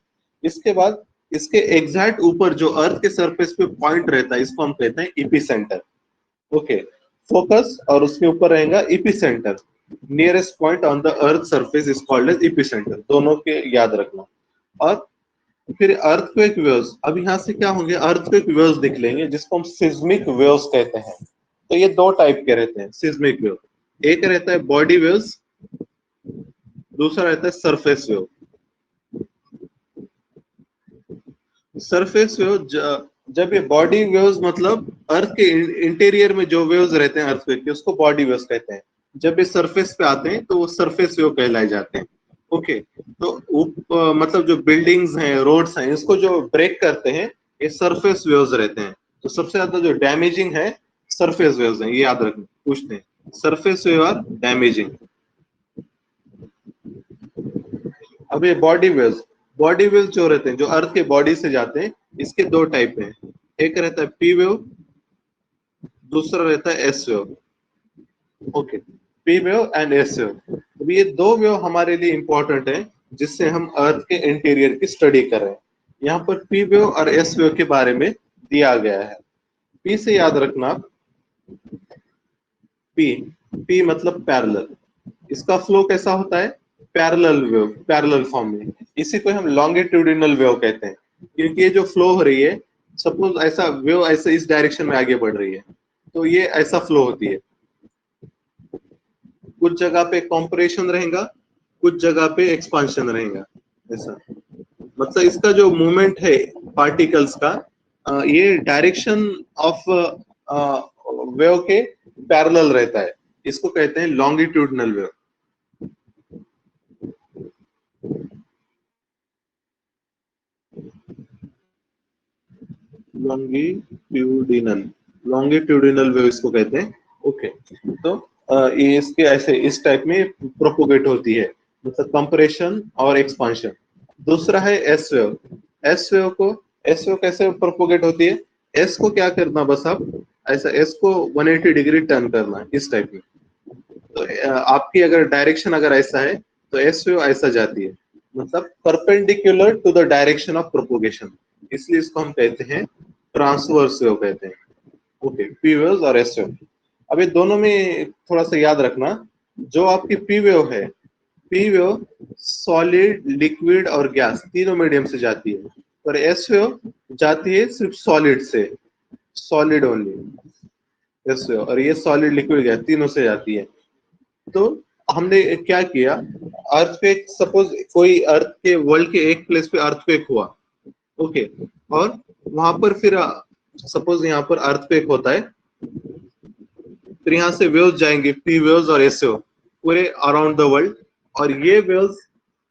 इसके बाद इसके एग्जैक्ट ऊपर जो अर्थ के सरफेस पे पॉइंट रहता है इसको हम कहते हैं इपिसेंटर। ओके, फोकस और उसके ऊपर रहेगा epicentre. Nearest point on the earth surface is called as epicentre, दोनों के याद रखना। और फिर अर्थक्वेक वेव्स, अब यहाँ से क्या होंगे, अर्थक्वेक वेव्स दिख लेंगे जिसको हम सिस्मिक वेव्स कहते हैं। तो ये दो टाइप के रहते हैं सिस्मिक वेव, एक रहता है बॉडी वेव्स, दूसरा रहता है सरफेस वेव। सरफेस वेव जब ये बॉडी वेव्स मतलब अर्थ के इंटीरियर में जो वेव्स रहते हैं अर्थक्वेक के, उसको बॉडी वेव्स कहते हैं। जब ये सरफेस पे आते हैं तो वो सरफेस वेव कहलाए जाते हैं। ओके, तो मतलब जो बिल्डिंग्स हैं, रोड्स हैं, इसको जो ब्रेक करते हैं ये सरफेस वेव्स रहते हैं। तो सबसे ज्यादा जो डैमेजिंग है सरफेस वेव्स हैं, ये याद रखना पूछते हैं, सरफेस वेव आर डैमेजिंग। अब ये बॉडी वेव्स जो रहते हैं जो अर्थ के बॉडी से जाते हैं, इसके दो टाइप हैं। एक रहता है पी वेव, दूसरा रहता है S wave. Okay, P wave and S wave. अब ये दो वेव हमारे लिए इंपॉर्टेंट है जिससे हम अर्थ के इंटीरियर की स्टडी कर रहे हैं। यहाँ पर पी वेव और एस वेव के बारे में दिया गया है। पी से याद रखना, पी पी मतलब पैरेलल। इसका फ्लो कैसा होता है, पैरेलल वेव, पैरेलल फॉर्म में। इसी को हम लॉन्गिट्यूडिनल वेव कहते हैं, क्योंकि ये जो फ्लो हो रही है, सपोज ऐसा वेव ऐसे इस डायरेक्शन में आगे बढ़ रही है तो ये ऐसा फ्लो होती है। कुछ जगह पे कॉम्प्रेशन रहेगा, कुछ जगह पे एक्सपांशन रहेगा, ऐसा। मतलब इसका जो मूवमेंट है पार्टिकल्स का, ये डायरेक्शन ऑफ वेव के पैरेलल रहता है। इसको कहते हैं longitudinal wave. Longitudinal longitudinal wave इसको कहते हैं। ओके, तो ये इसके ऐसे इस टाइप में प्रोपोगेट होती है, मतलब कंप्रेशन और एक्सपांशन। दूसरा है एस वेव। एस वेव कैसे प्रोपोगेट होती है, एस को क्या करना, बस आप ऐसा एस को 180 डिग्री टर्न करना इस टाइप में। तो आपकी अगर डायरेक्शन अगर ऐसा है तो एस वेव ऐसा जाती है, मतलब perpendicular to the direction of propagation, इसलिए इसको हम कहते हैं ट्रांसवर्स वेव कहते हैं। ओके, पी वेव्स और एस वेव। अब ये दोनों में थोड़ा सा याद रखना, जो आपकी पी वेव है, पी वेव सॉलिड, लिक्विड और गैस तीनों मीडियम से जाती है, पर एस वेव जाती है सिर्फ सॉलिड से, सॉलिड ओनली एस वेव, और ये सॉलिड, लिक्विड, गैस तीनों से जाती है। तो हमने क्या किया, अर्थक्वेक, सपोज कोई अर्थ के वर्ल्ड के एक प्लेस पे अर्थक्वेक हुआ, ओके, और वहां पर फिर सपोज यहाँ पर अर्थक्वेक होता है, फिर यहाँ से वेव्स जाएंगे, पी वेव्स और एस वेव पूरे अराउंड द वर्ल्ड, और ये वेव्स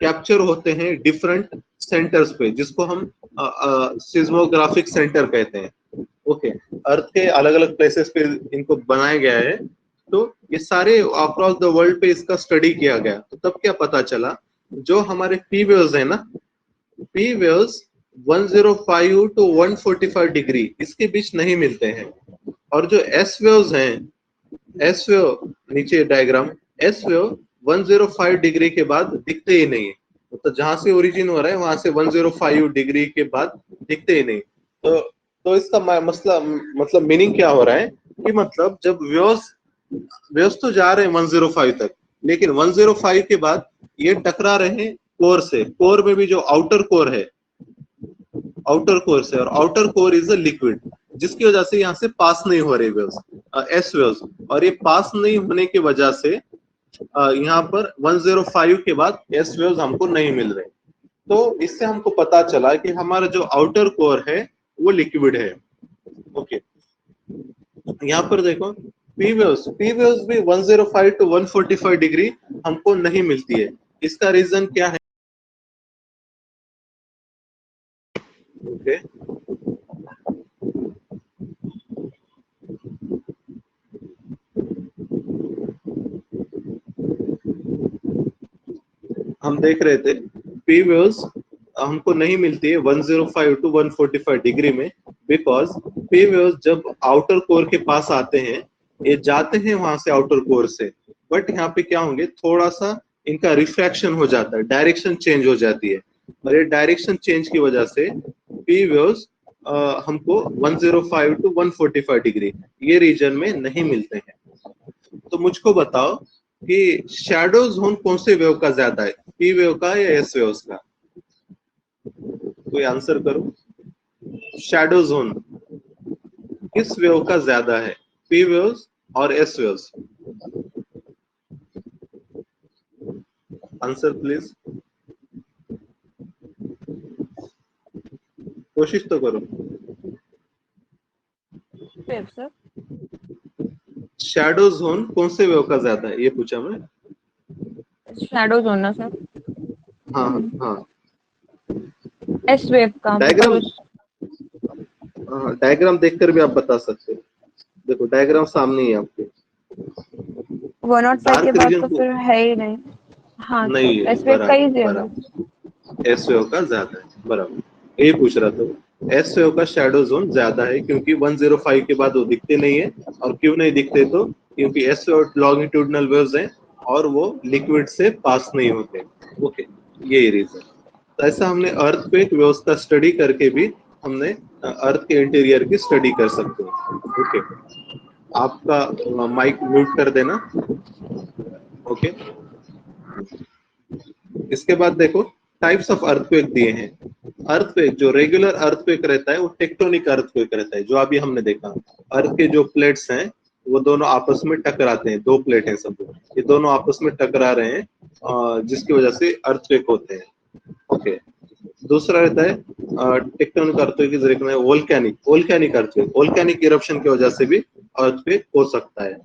कैप्चर होते हैं डिफरेंट सेंटर्स पे, जिसको हम सिस्मोग्राफिक सेंटर कहते हैं। ओके, अर्थ के अलग अलग प्लेसेस पे इनको बनाया गया है। तो ये सारे अक्रॉस द वर्ल्ड पे इसका स्टडी किया गया, तो तब क्या पता चला, जो हमारे पी वेव्स है ना, पी वेव्स 105 टू 145 डिग्री इसके बीच नहीं मिलते हैं, और जो एस वेव्स हैं, एस वेव नीचे डायग्राम, एस वेव 105 डिग्री के बाद दिखते ही नहीं है, मतलब जहां से ओरिजिन हो रहा है वहां से 105 डिग्री के बाद दिखते ही नहीं। तो इसका मसला, मतलब मीनिंग क्या हो रहा है कि मतलब जब वेव्स वेव्स तो जा रहे हैं 105 तक, लेकिन 105 के बाद ये टकरा रहे हैं कोर से, कोर में भी जो आउटर कोर है, आउटर कोर से, और outer core is a liquid, जिसकी वजह से यहाँ से पास नहीं हो रही वेव्स, एस वेव्स, और ये पास नहीं होने की वजह से यहाँ पर 105 के बाद एस वेव्स हमको नहीं मिल रहे। तो इससे हमको पता चला कि हमारा जो आउटर कोर है वो लिक्विड है। ओके, यहाँ पर देखो, पी वेव्स भी 105 टू 145 डिग्री हमको नहीं मिलती है। इसका रीजन क्या है? ओके, हम देख रहे थे पी वेव्स हमको नहीं मिलती है 105 टू 145 डिग्री में, बिकॉज पी वेव्स जब आउटर कोर के पास आते हैं, ये जाते हैं वहां से आउटर कोर से, बट यहाँ पे क्या होंगे, थोड़ा सा इनका रिफ्रैक्शन हो जाता है, डायरेक्शन चेंज हो जाती है, और ये डायरेक्शन चेंज की वजह से पी वेव्स हमको 105 टू 145 डिग्री ये रीजन में नहीं मिलते हैं। तो मुझको बताओ कि शैडो जोन कौन से वेव का ज्यादा है, पी वेव का या एस वेव्स का? कोई आंसर करो। शैडो जोन किस वेव का ज्यादा है, पी वेव्स और एस वेव्स? आंसर प्लीज, कोशिश तो करो। Wave sir. शैडो जोन कौन से वेव का ज्यादा है, ये पूछा मैं। शैडो जोन ना सर। हाँ हाँ, एस वेव का डायग्राम, मतलब डायग्राम देखकर भी आप बता सकते हो। देखो डायग्राम सामने ही है आपके। 105 के डार्क बाद रीजन तो को फिर है ही नहीं। हाँ नहीं सर, है, एस वेव का ही बराबर ज्यादा। बराबर, एस वेव का ज्यादा है, बराबर, यही पूछ रहा था। एस वेव का शैडो जोन ज्यादा है क्योंकि 105 के बाद वो दिखते नहीं है, और क्यों नहीं दिखते, तो क्योंकि एस वेव लॉन्गिट्यूडनल वेव्स हैं और वो लिक्विड से पास नहीं होते। ओके, यही रीजन। तो ऐसा हमने अर्थक्वेक वेव्स का स्टडी करके भी हमने अर्थ के इंटीरियर की स्टडी कर सकते हैं। ओके, आपका माइक म्यूट कर देना। ओके, इसके बाद देखो टाइप्स ऑफ अर्थक्वेक दिए हैं। अर्थक्वेक जो रेगुलर अर्थक्वेक रहता है वो टेक्टोनिक अर्थक्वेक रहता है, जो अभी हमने देखा। अर्थ के जो प्लेट्स हैं वो दोनों आपस में टकराते हैं, दो प्लेट हैं सब, ये दोनों आपस में टकरा रहे हैं, जिसकी वजह से अर्थक्वेक होते हैं। ओके, दूसरा रहता है tectonic earthquake is recognised volcanic, volcanic earthquake, volcanic eruption की वजह से भी अर्थक्वेक हो सकता है,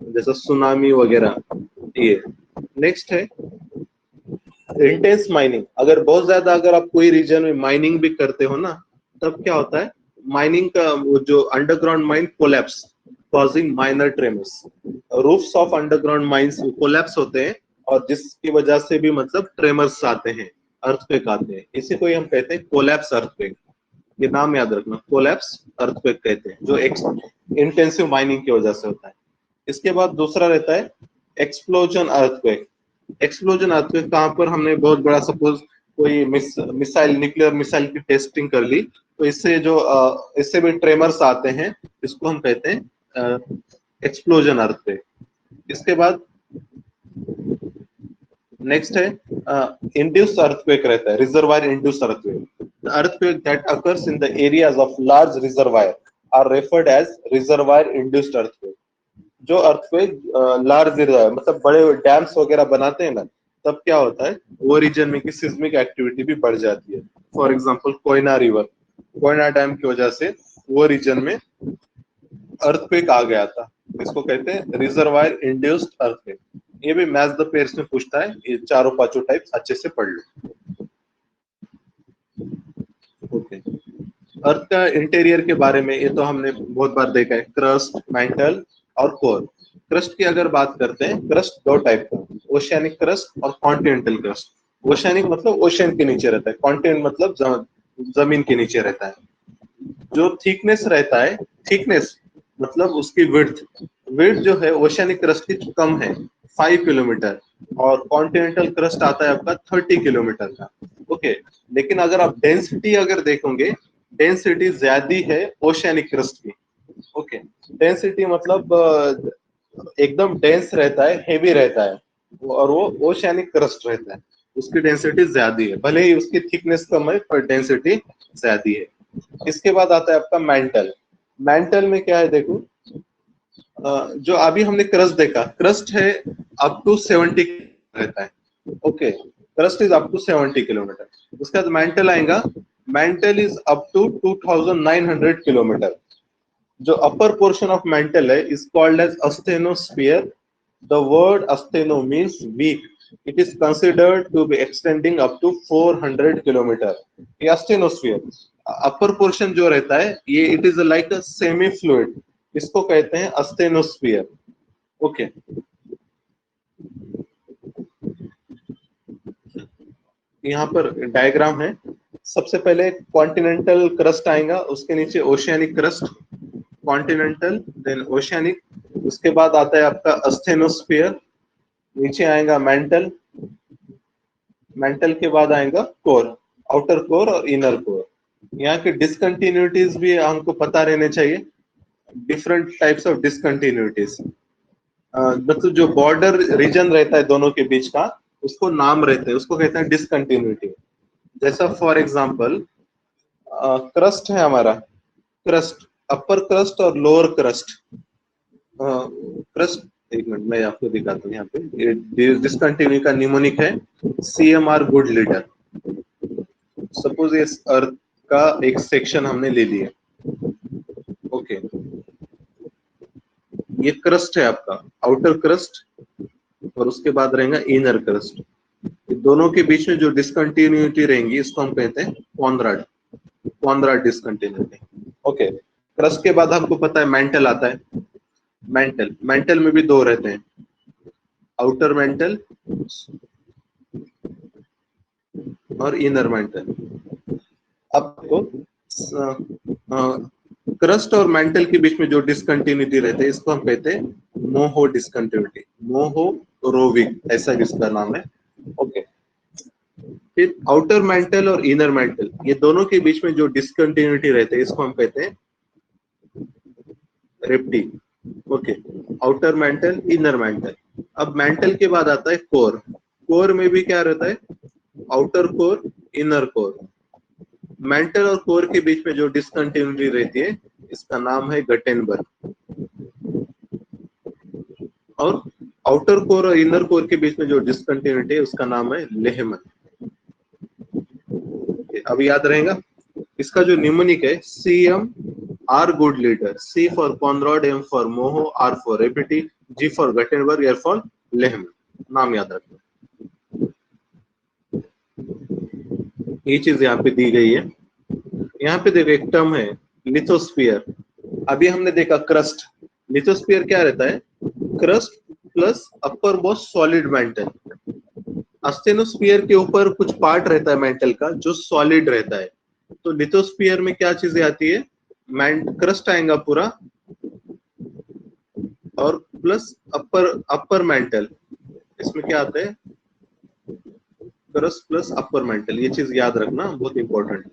जैसा सुनामी वगैरह। ये नेक्स्ट है इंटेंस माइनिंग। अगर बहुत ज्यादा, अगर आप कोई रीजन में माइनिंग भी करते हो ना, तब क्या होता है, माइनिंग का वो जो underground mine collapse causing minor tremors, roofs of underground mines collapse होते हैं, और जिसकी वजह से भी मतलब ट्रेमर्स आते हैं, अर्थक्वेक आते हैं। इसी को ही हम कहते हैं कोलैप्स अर्थक्वेक। ये नाम याद रखना, कोलैप्स अर्थक्वेक कहते हैं, जो इंटेंसिव माइनिंग की वजह से होता है। इसके बाद दूसरा रहता है एक्सप्लोजन अर्थक्वेक। एक्सप्लोजन अर्थक्वेक कहां पर, हमने बहुत बड़ा सपोज कोई मिसाइल, न्यूक्लियर मिसाइल की टेस्टिंग कर ली, तो इससे जो इससे भी ट्रेमर्स आते हैं, इसको हम कहते हैं एक्सप्लोजन अर्थक्वेक। इसके बाद नेक्स्ट है इंड्यूस्ड अर्थक्वेक रहता है, reservoir induced earthquake. The earthquake that occurs in the areas of large reservoir are referred as reservoir induced earthquake. जो अर्थक्वेक लार्ज रिजर्वायर मतलब बड़े डैम्स वगैरह बनाते हैं ना, तब क्या होता है, वो रीजन में की सिस्मिक एक्टिविटी भी बढ़ जाती है। For example Koyna river, Koyna dam की वजह से वो रीजन में अर्थक्वेक आ गया था, इसको कहते हैं रिजर्वायर इंड्यूस्ड अर्थक्वेक। ये भी मैच द पेयर्स में पूछता है, ये चारों पांचों टाइप्स अच्छे से पढ़ लो। ओके, अर्थ का इंटीरियर के बारे में ये तो हमने बहुत बार देखा है, क्रस्ट, मैंटल और कोर। क्रस्ट की अगर बात करते हैं, क्रस्ट दो टाइप का, ओशियनिक क्रस्ट और कॉन्टिनेंटल क्रस्ट। ओशियनिक मतलब ओशन के नीचे रहता है, कॉन्टिनेंट मतलब जमीन के नीचे रहता है। जो थिकनेस रहता है, थिकनेस मतलब उसकी विड्थ, विड्थ जो है ओशियनिक क्रस्ट की कम है, 5 किलोमीटर, और कॉन्टिनेंटल क्रस्ट आता है आपका 30 किलोमीटर का। ओके, लेकिन अगर आप डेंसिटी अगर देखोगे, डेंसिटी ज्यादा है ओशियनिक क्रस्ट की। ओके, डेंसिटी मतलब एकदम डेंस रहता है, हेवी रहता है, और वो ओशियनिक क्रस्ट रहता है, उसकी डेंसिटी ज्यादा है, भले ही उसकी थिकनेस कम है पर डेंसिटी ज्यादा है। इसके बाद आता है आपका मेंटल। मेंटल में क्या है देखो, जो अभी हमने क्रस्ट देखा, क्रस्ट है अप टू 70 रहता है। Okay, crust is up to 70 kilometre. उसके बाद मेंटल आएगा, mantle is up to 2900 kilometre. जो अपर पोर्शन ऑफ मेंटल है is called as asthenosphere. The word astheno means weak, it is considered to be extending up to 400 kilometre. ये asthenosphere upper portion जो रहता है, ये it is like a semi fluid, इसको कहते हैं अस्टेनोस्फीयर। Okay, यहाँ पर डायग्राम है। सबसे पहले कॉन्टिनेंटल क्रस्ट आएगा, उसके नीचे oceanic crust, continental then oceanic, उसके बाद आता है आपका अस्थेनोस्फीयर, नीचे आएगा मेंटल, मेंटल के बाद आएगा कोर, आउटर कोर और इनर कोर। यहाँ के डिसकंटिन्यूटीज भी हमको पता रहने चाहिए, डिफरेंट टाइप्स ऑफ डिसकंटिन्यूटीज। मतलब जो बॉर्डर रीजन रहता है दोनों के बीच का, उसको नाम रहते हैं, उसको कहते हैं डिसकंटिन्यूटी। जैसा फॉर एग्जांपल क्रस्ट है हमारा, क्रस्ट, अपर क्रस्ट और लोअर क्रस्ट। क्रस्ट, एक मिनट मैं आपको दिखाता हूँ। यहाँ पे डिसकंटिन्यू का निमोनिक है CMR गुड लीडर। सपोज इस अर्थ का एक सेक्शन हमने ले लिया, ओके, ये क्रस्ट है आपका, आउटर क्रस्ट, और उसके बाद रहेगा इनर क्रस्ट। दोनों के बीच में जो डिसकंटिन्यूटी रहेंगी इसको हम कहते हैं Conrad, Conrad discontinuity. Okay, crust के बाद हमको पता है मेंटल आता है। मेंटल, मेंटल में भी दो रहते हैं, आउटर मेंटल और इनर मेंटल। अब क्रस्ट और मेंटल के बीच में जो डिसकंटिन्यूटी रहते हैं इसको हम कहते हैं मोहो डिसकंटिन्यूटी, मोहो रोविक, ऐसा इसका नाम है। ओके, फिर आउटर मेंटल और इनर मेंटल, ये दोनों के बीच में जो डिसकंटिन्यूटी रहते हैं इसको हम कहते हैं Repetti. Okay, outer mantle, inner mantle. अब मेंटल के बाद आता है कोर, कोर में भी क्या रहता है, outer core, inner core. Mental और कोर के बीच में जो डिसकंटिन्यूटी रहती है इसका नाम है गटेनबर्ग, और आउटर कोर और इनर कोर के बीच में जो डिसकंटिन्यूटी है उसका नाम है लेहमन। अब याद रहेगा, इसका जो निमोनिक है CMR good leader, C for Conrad, M for Moho, R for Repetti, G for Gutenberg, L for Lehmann. नाम याद रखना, ये चीज यहाँ पे दी गई है। यहाँ पे देखो एक टर्म है लिथोस्फीयर। अभी हमने देखा क्रस्ट, लिथोस्फीयर क्या रहता है, crust plus uppermost solid mantle. Asthenosphere के ऊपर कुछ पार्ट रहता है मेंटल का जो सॉलिड रहता है। तो लिथोस्फीयर में क्या चीजें आती है, क्रस्ट आएगा पूरा, और प्लस अपर मेंटल, इसमें क्या आता है, क्रस्ट प्लस अपर मेंटल। ये चीज याद रखना, बहुत important.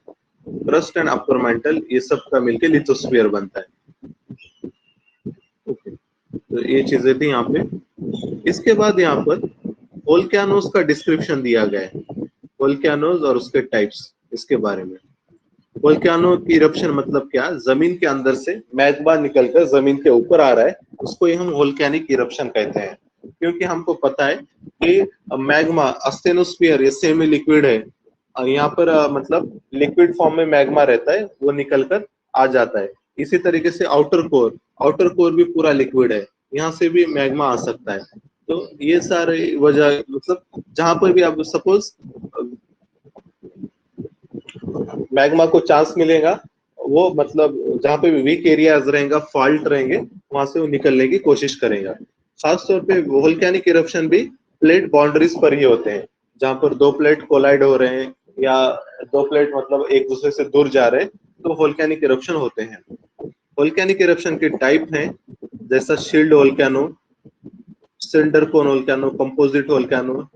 Crust and upper mantle ये सब का मिलके लिथोस्फीयर बनता है। ओके, तो ये चीजें थी यहाँ पे। इसके बाद यहाँ पर वोल्केनोस का डिस्क्रिप्शन दिया गया है, वोल्केनोस और उसके टाइप्स, इसके बारे में। वोल्केनो की इरप्शन मतलब क्या, जमीन के अंदर से मैग्मा निकलकर जमीन के ऊपर आ रहा है, उसको ही हम वोल्केनिक इरप्शन कहते हैं। क्योंकि हमको पता है कि मैग्मा अस्टेनोस्फीयर ये सेमी लिक्विड है, यहाँ पर मतलब लिक्विड फॉर्म में मैग्मा रहता है, वो निकलकर आ जाता है। इसी तरीके से आउटर कोर भी पूरा लिक्विड है, यहाँ से भी मैग्मा आ सकता है। तो ये सारे वजह, मतलब जहां पर भी आप सपोज मैग्मा को चांस मिलेगा, वो मतलब जहां पे भी वीक एरियाज रहेगा, फॉल्ट रहेंगे, वहां से वो निकलने की कोशिश करेगा। खासतौर पे वोल्केनिक इरप्शन भी प्लेट बाउंड्रीज पर ही होते हैं, जहां पर दो प्लेट कोलाइड हो रहे हैं या दो प्लेट मतलब एक दूसरे से दूर जा रहे हैं, तो वोल्केनिक इरप्शन होते हैं। वोल्केनिक इरप्शन के टाइप हैं, जैसा shield volcano, cinder cone volcano, composite volcano,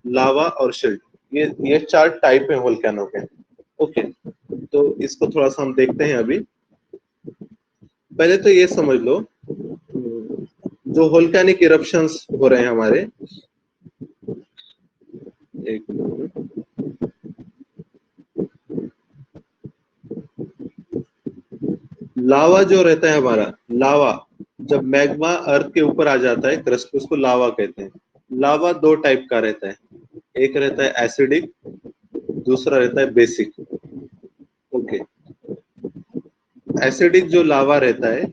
lava और शील्ड। ये 4 टाइप हैं वोल्केनो के। ओके, तो इसको थोड़ा सा हम देखते हैं। अभी पहले तो ये समझ लो, जो वोल्केनिक इरप्शंस हो रहे हैं हमारे, एक लावा जो रहता है हमारा, लावा जब मैग्मा अर्थ के ऊपर आ जाता है क्रस्ट, उसको लावा कहते हैं। लावा 2 टाइप का रहता है, एक रहता है एसिडिक, दूसरा रहता है बेसिक। ओके, एसिडिक जो लावा रहता है,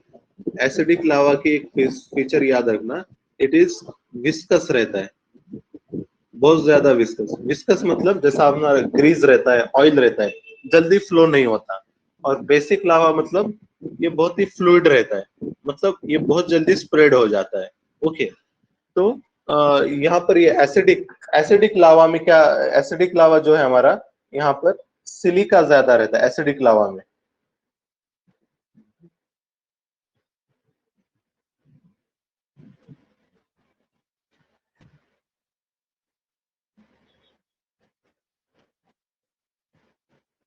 एसिडिक लावा की एक फीचर याद रखना, इट इज विस्कस रहता है, बहुत ज्यादा विस्कस। विस्कस मतलब जैसा हमारा ग्रीस रहता है, ऑयल रहता है, जल्दी फ्लो नहीं होता। और बेसिक लावा मतलब ये बहुत ही फ्लूइड रहता है, मतलब ये बहुत जल्दी स्प्रेड हो जाता है। ओके, तो यहाँ पर ये एसिडिक लावा में क्या, एसिडिक लावा जो है हमारा यहाँ पर सिलिका ज्यादा रहता है एसिडिक लावा में।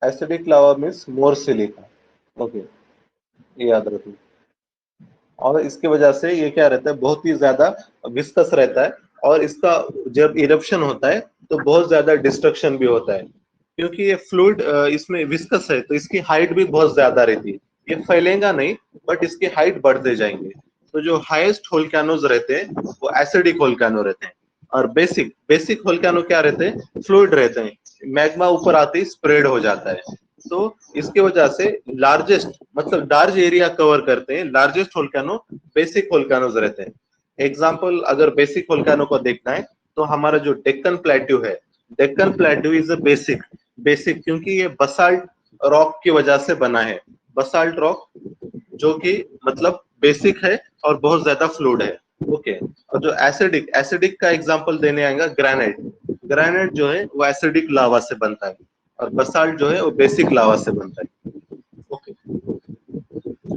Acidic lava means more silica. Okay, ये याद रखना। और इसकी वजह से ये क्या रहता है, बहुत ही ज्यादा विस्कस रहता है, और इसका जब इरप्शन होता है तो बहुत ज्यादा डिस्ट्रक्शन भी होता है, क्योंकि ये फ्लूइड इसमें विस्कस है तो इसकी हाइट भी बहुत ज्यादा रहती है। ये फैलेगा नहीं, बट इसकी हाइट बढ़ते जाएंगे। तो जो हाईएस्ट वोल्केनोज रहते हैं वो एसिडिक वोल्केनो रहते हैं, और बेसिक वोल्केनो क्या रहते हैं, फ्लूइड रहते हैं, मैग्मा ऊपर आते ही स्प्रेड हो जाता है। तो इसकी वजह से लार्जेस्ट, मतलब लार्ज एरिया कवर करते हैं, लार्जेस्ट वोल्केनो बेसिक वोल्केनोज रहते हैं। एग्जाम्पल अगर बेसिक वोल्केनो को देखना है तो हमारा जो डेक्कन प्लेट्यू है, Deccan plateau is a basic क्योंकि ये बसाल्ट रॉक की वजह से बना है। बसाल्ट रॉक जो कि मतलब बेसिक है और बहुत ज्यादा फ्लूइड है। ओके, और जो एसिडिक का एग्जांपल देने आएगा ग्रेनाइट जो है वो एसिडिक लावा से बनता है, और बसाल्ट जो है वो बेसिक लावा से बनता है। ओके,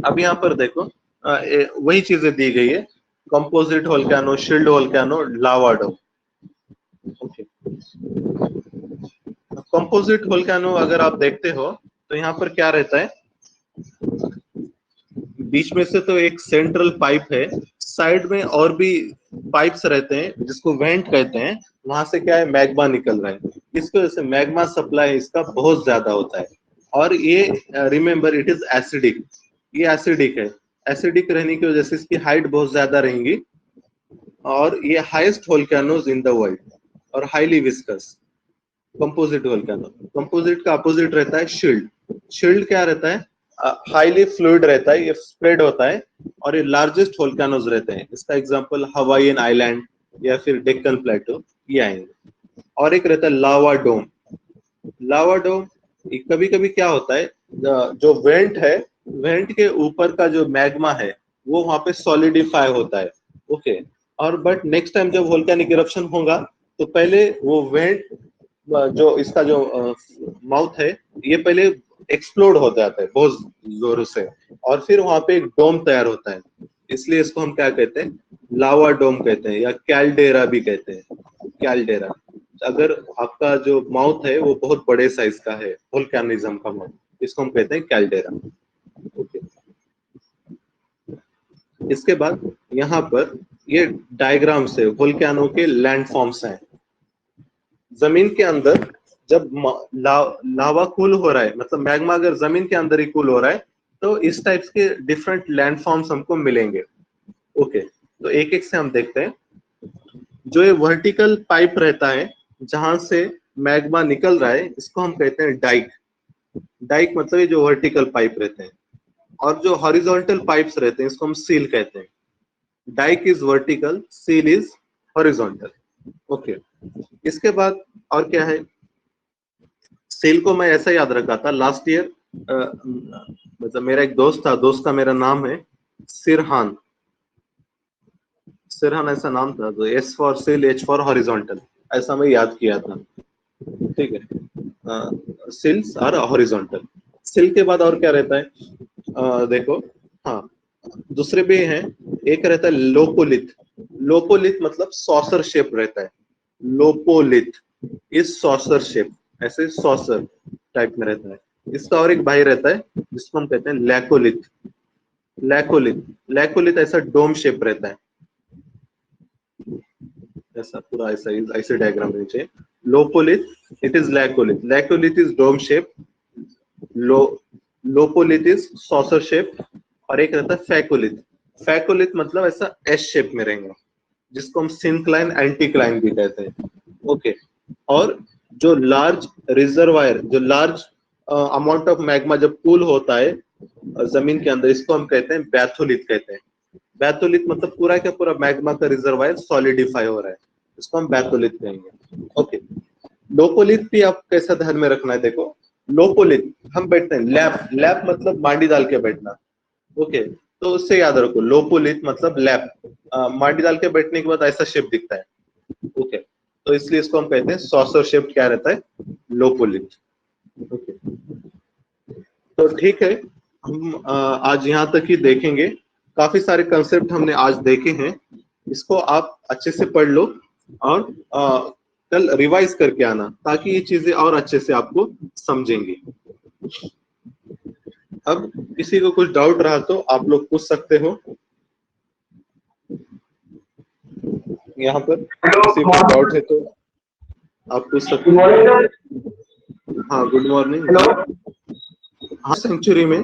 अब यहाँ पर देखो वही चीजें दी गई है, कंपोजिट वोल्केनो, शील्ड वोल्केनो, लावा डोम। ओके, कंपोजिट वोल्केनो अगर आप देखते हो तो यहाँ पर क्या रहता है, बीच में से तो एक सेंट्रल पाइप है, साइड में और भी पाइप्स रहते हैं जिसको वेंट कहते हैं, वहां से क्या है, मैग्मा निकल रहा है। इसकी वजह से मैग्मा सप्लाई इसका बहुत ज्यादा होता है, और ये रिमेम्बर इट इज एसिडिक, ये एसिडिक है। एसिडिक रहने की वजह से इसकी हाइट बहुत ज्यादा रहेंगी, और ये highest volcanoes in the world, और highly viscous. Composite volcano, composite का अपोजिट रहता है शील्ड क्या रहता है, हाईली फ्लूइड रहता है, ये स्प्रेड होता है, और ये लार्जेस्ट वोल्केनोज रहते हैं। इसका एग्जांपल हवाईयन आइलैंड या फिर डेक्कन प्लेटो ये आएंगे। और एक रहता है लावा डोम कभी कभी क्या होता है, जो वेंट है, वेंट के ऊपर का जो मैग्मा है वो वहां पे सॉलिडिफाई होता है। ओके, और बट नेक्स्ट टाइम जब वोल्केनिक इरप्शन होगा तो पहले वो वेंट, जो इसका जो माउथ है, ये पहले एक्सप्लोड हो जाता है बहुत जोर से, और फिर वहां पे एक डोम तैयार होता है। इसलिए इसको हम क्या कहते हैं, लावा डोम कहते हैं, या कैल्डेरा भी कहते हैं, कैल्डेरा। अगर आपका जो माउथ है वो बहुत बड़े साइज का है, वोल्केनिज्म का माउथ, इसको हम कहते हैं कैल्डेरा। ओके, इसके बाद यहाँ पर ये डायग्राम से वोल्केनो के लैंडफॉर्म्स हैं। जमीन के अंदर जब लावा कूल हो रहा है, मतलब मैग्मा अगर जमीन के अंदर ही कूल हो रहा है, तो इस टाइप्स के डिफरेंट लैंडफॉर्म्स हमको मिलेंगे। ओके, तो एक एक से हम देखते हैं। जो ये वर्टिकल पाइप रहता है जहां से मैग्मा निकल रहा है, इसको हम कहते हैं डाइक मतलब ये जो वर्टिकल पाइप रहते हैं, और जो हॉरिजॉन्टल पाइप्स रहते हैं इसको हम सील कहते हैं। Dyke is vertical, sill is horizontal. Okay, इसके बाद और क्या है, सेल को मैं ऐसा याद रखा था लास्ट ईयर, मतलब मेरा एक दोस्त था, दोस्त का मेरा नाम है सिरहान ऐसा नाम था, तो S for sale, H for horizontal, ऐसा मैं याद किया था। ठीक है, सिल्स और हॉरिजॉन्टल। सिल के बाद और क्या रहता है, देखो, हाँ, दूसरे भी हैं। एक रहता है लोपोलिथ मतलब सॉसर शेप रहता है। लोपोलिथ इज सॉसर शेप, ऐसे सॉसर टाइप में रहता है। इसका और एक भाई रहता है जिसको हम कहते हैं लैकोलिथ ऐसा डोम शेप रहता है, ऐसा पूरा ऐसे डायग्राम नीचे। Lopolith it is laccolith is dome shape, lopolith is saucer shape, और एक रहता है फैकोलिथ मतलब ऐसा एस शेप में रहेगा, जिसको हम सिंक्लाइन एंटीक्लाइन भी कहते हैं। ओके, और जो लार्ज रिजर्वायर, जो लार्ज अमाउंट ऑफ मैग्मा जब कूल होता है जमीन के अंदर, इसको हम कहते हैं बैथोलिथ कहते हैं। बैथोलिथ मतलब पूरा क्या पूरा मैग्मा का रिजर्वायर सॉलिडिफाई हो रहा है, इसको हम बैथोलिथ कहेंगे। ओके, लोपोलिथ भी आप कैसा ध्यान में रखना है, देखो लोपोलिथ हम बैठते हैं, लैप मतलब मांडी डाल के बैठना। ओके, तो उससे याद रखो लोपोलिथ मतलब लैप, मांडी डाल के बैठने के बाद ऐसा शेप दिखता है। ओके, तो इसलिए इसको हम कहते हैं सॉसर शेप क्या रहता है, लोपोलिथ। ओके, तो ठीक है, हम आज यहाँ तक ही देखेंगे। काफी सारे कंसेप्ट हमने आज देखे हैं, इसको आप अच्छे से पढ़ लो और कल रिवाइज करके आना, ताकि ये चीजें और अच्छे से आपको समझेंगे। अब किसी को कुछ डाउट रहा तो आप लोग पूछ सकते हो यहाँ पर, किसी को डाउट है तो आप पूछ सकते हो। हाँ, गुड मॉर्निंग। हाँ, सेंचुरी में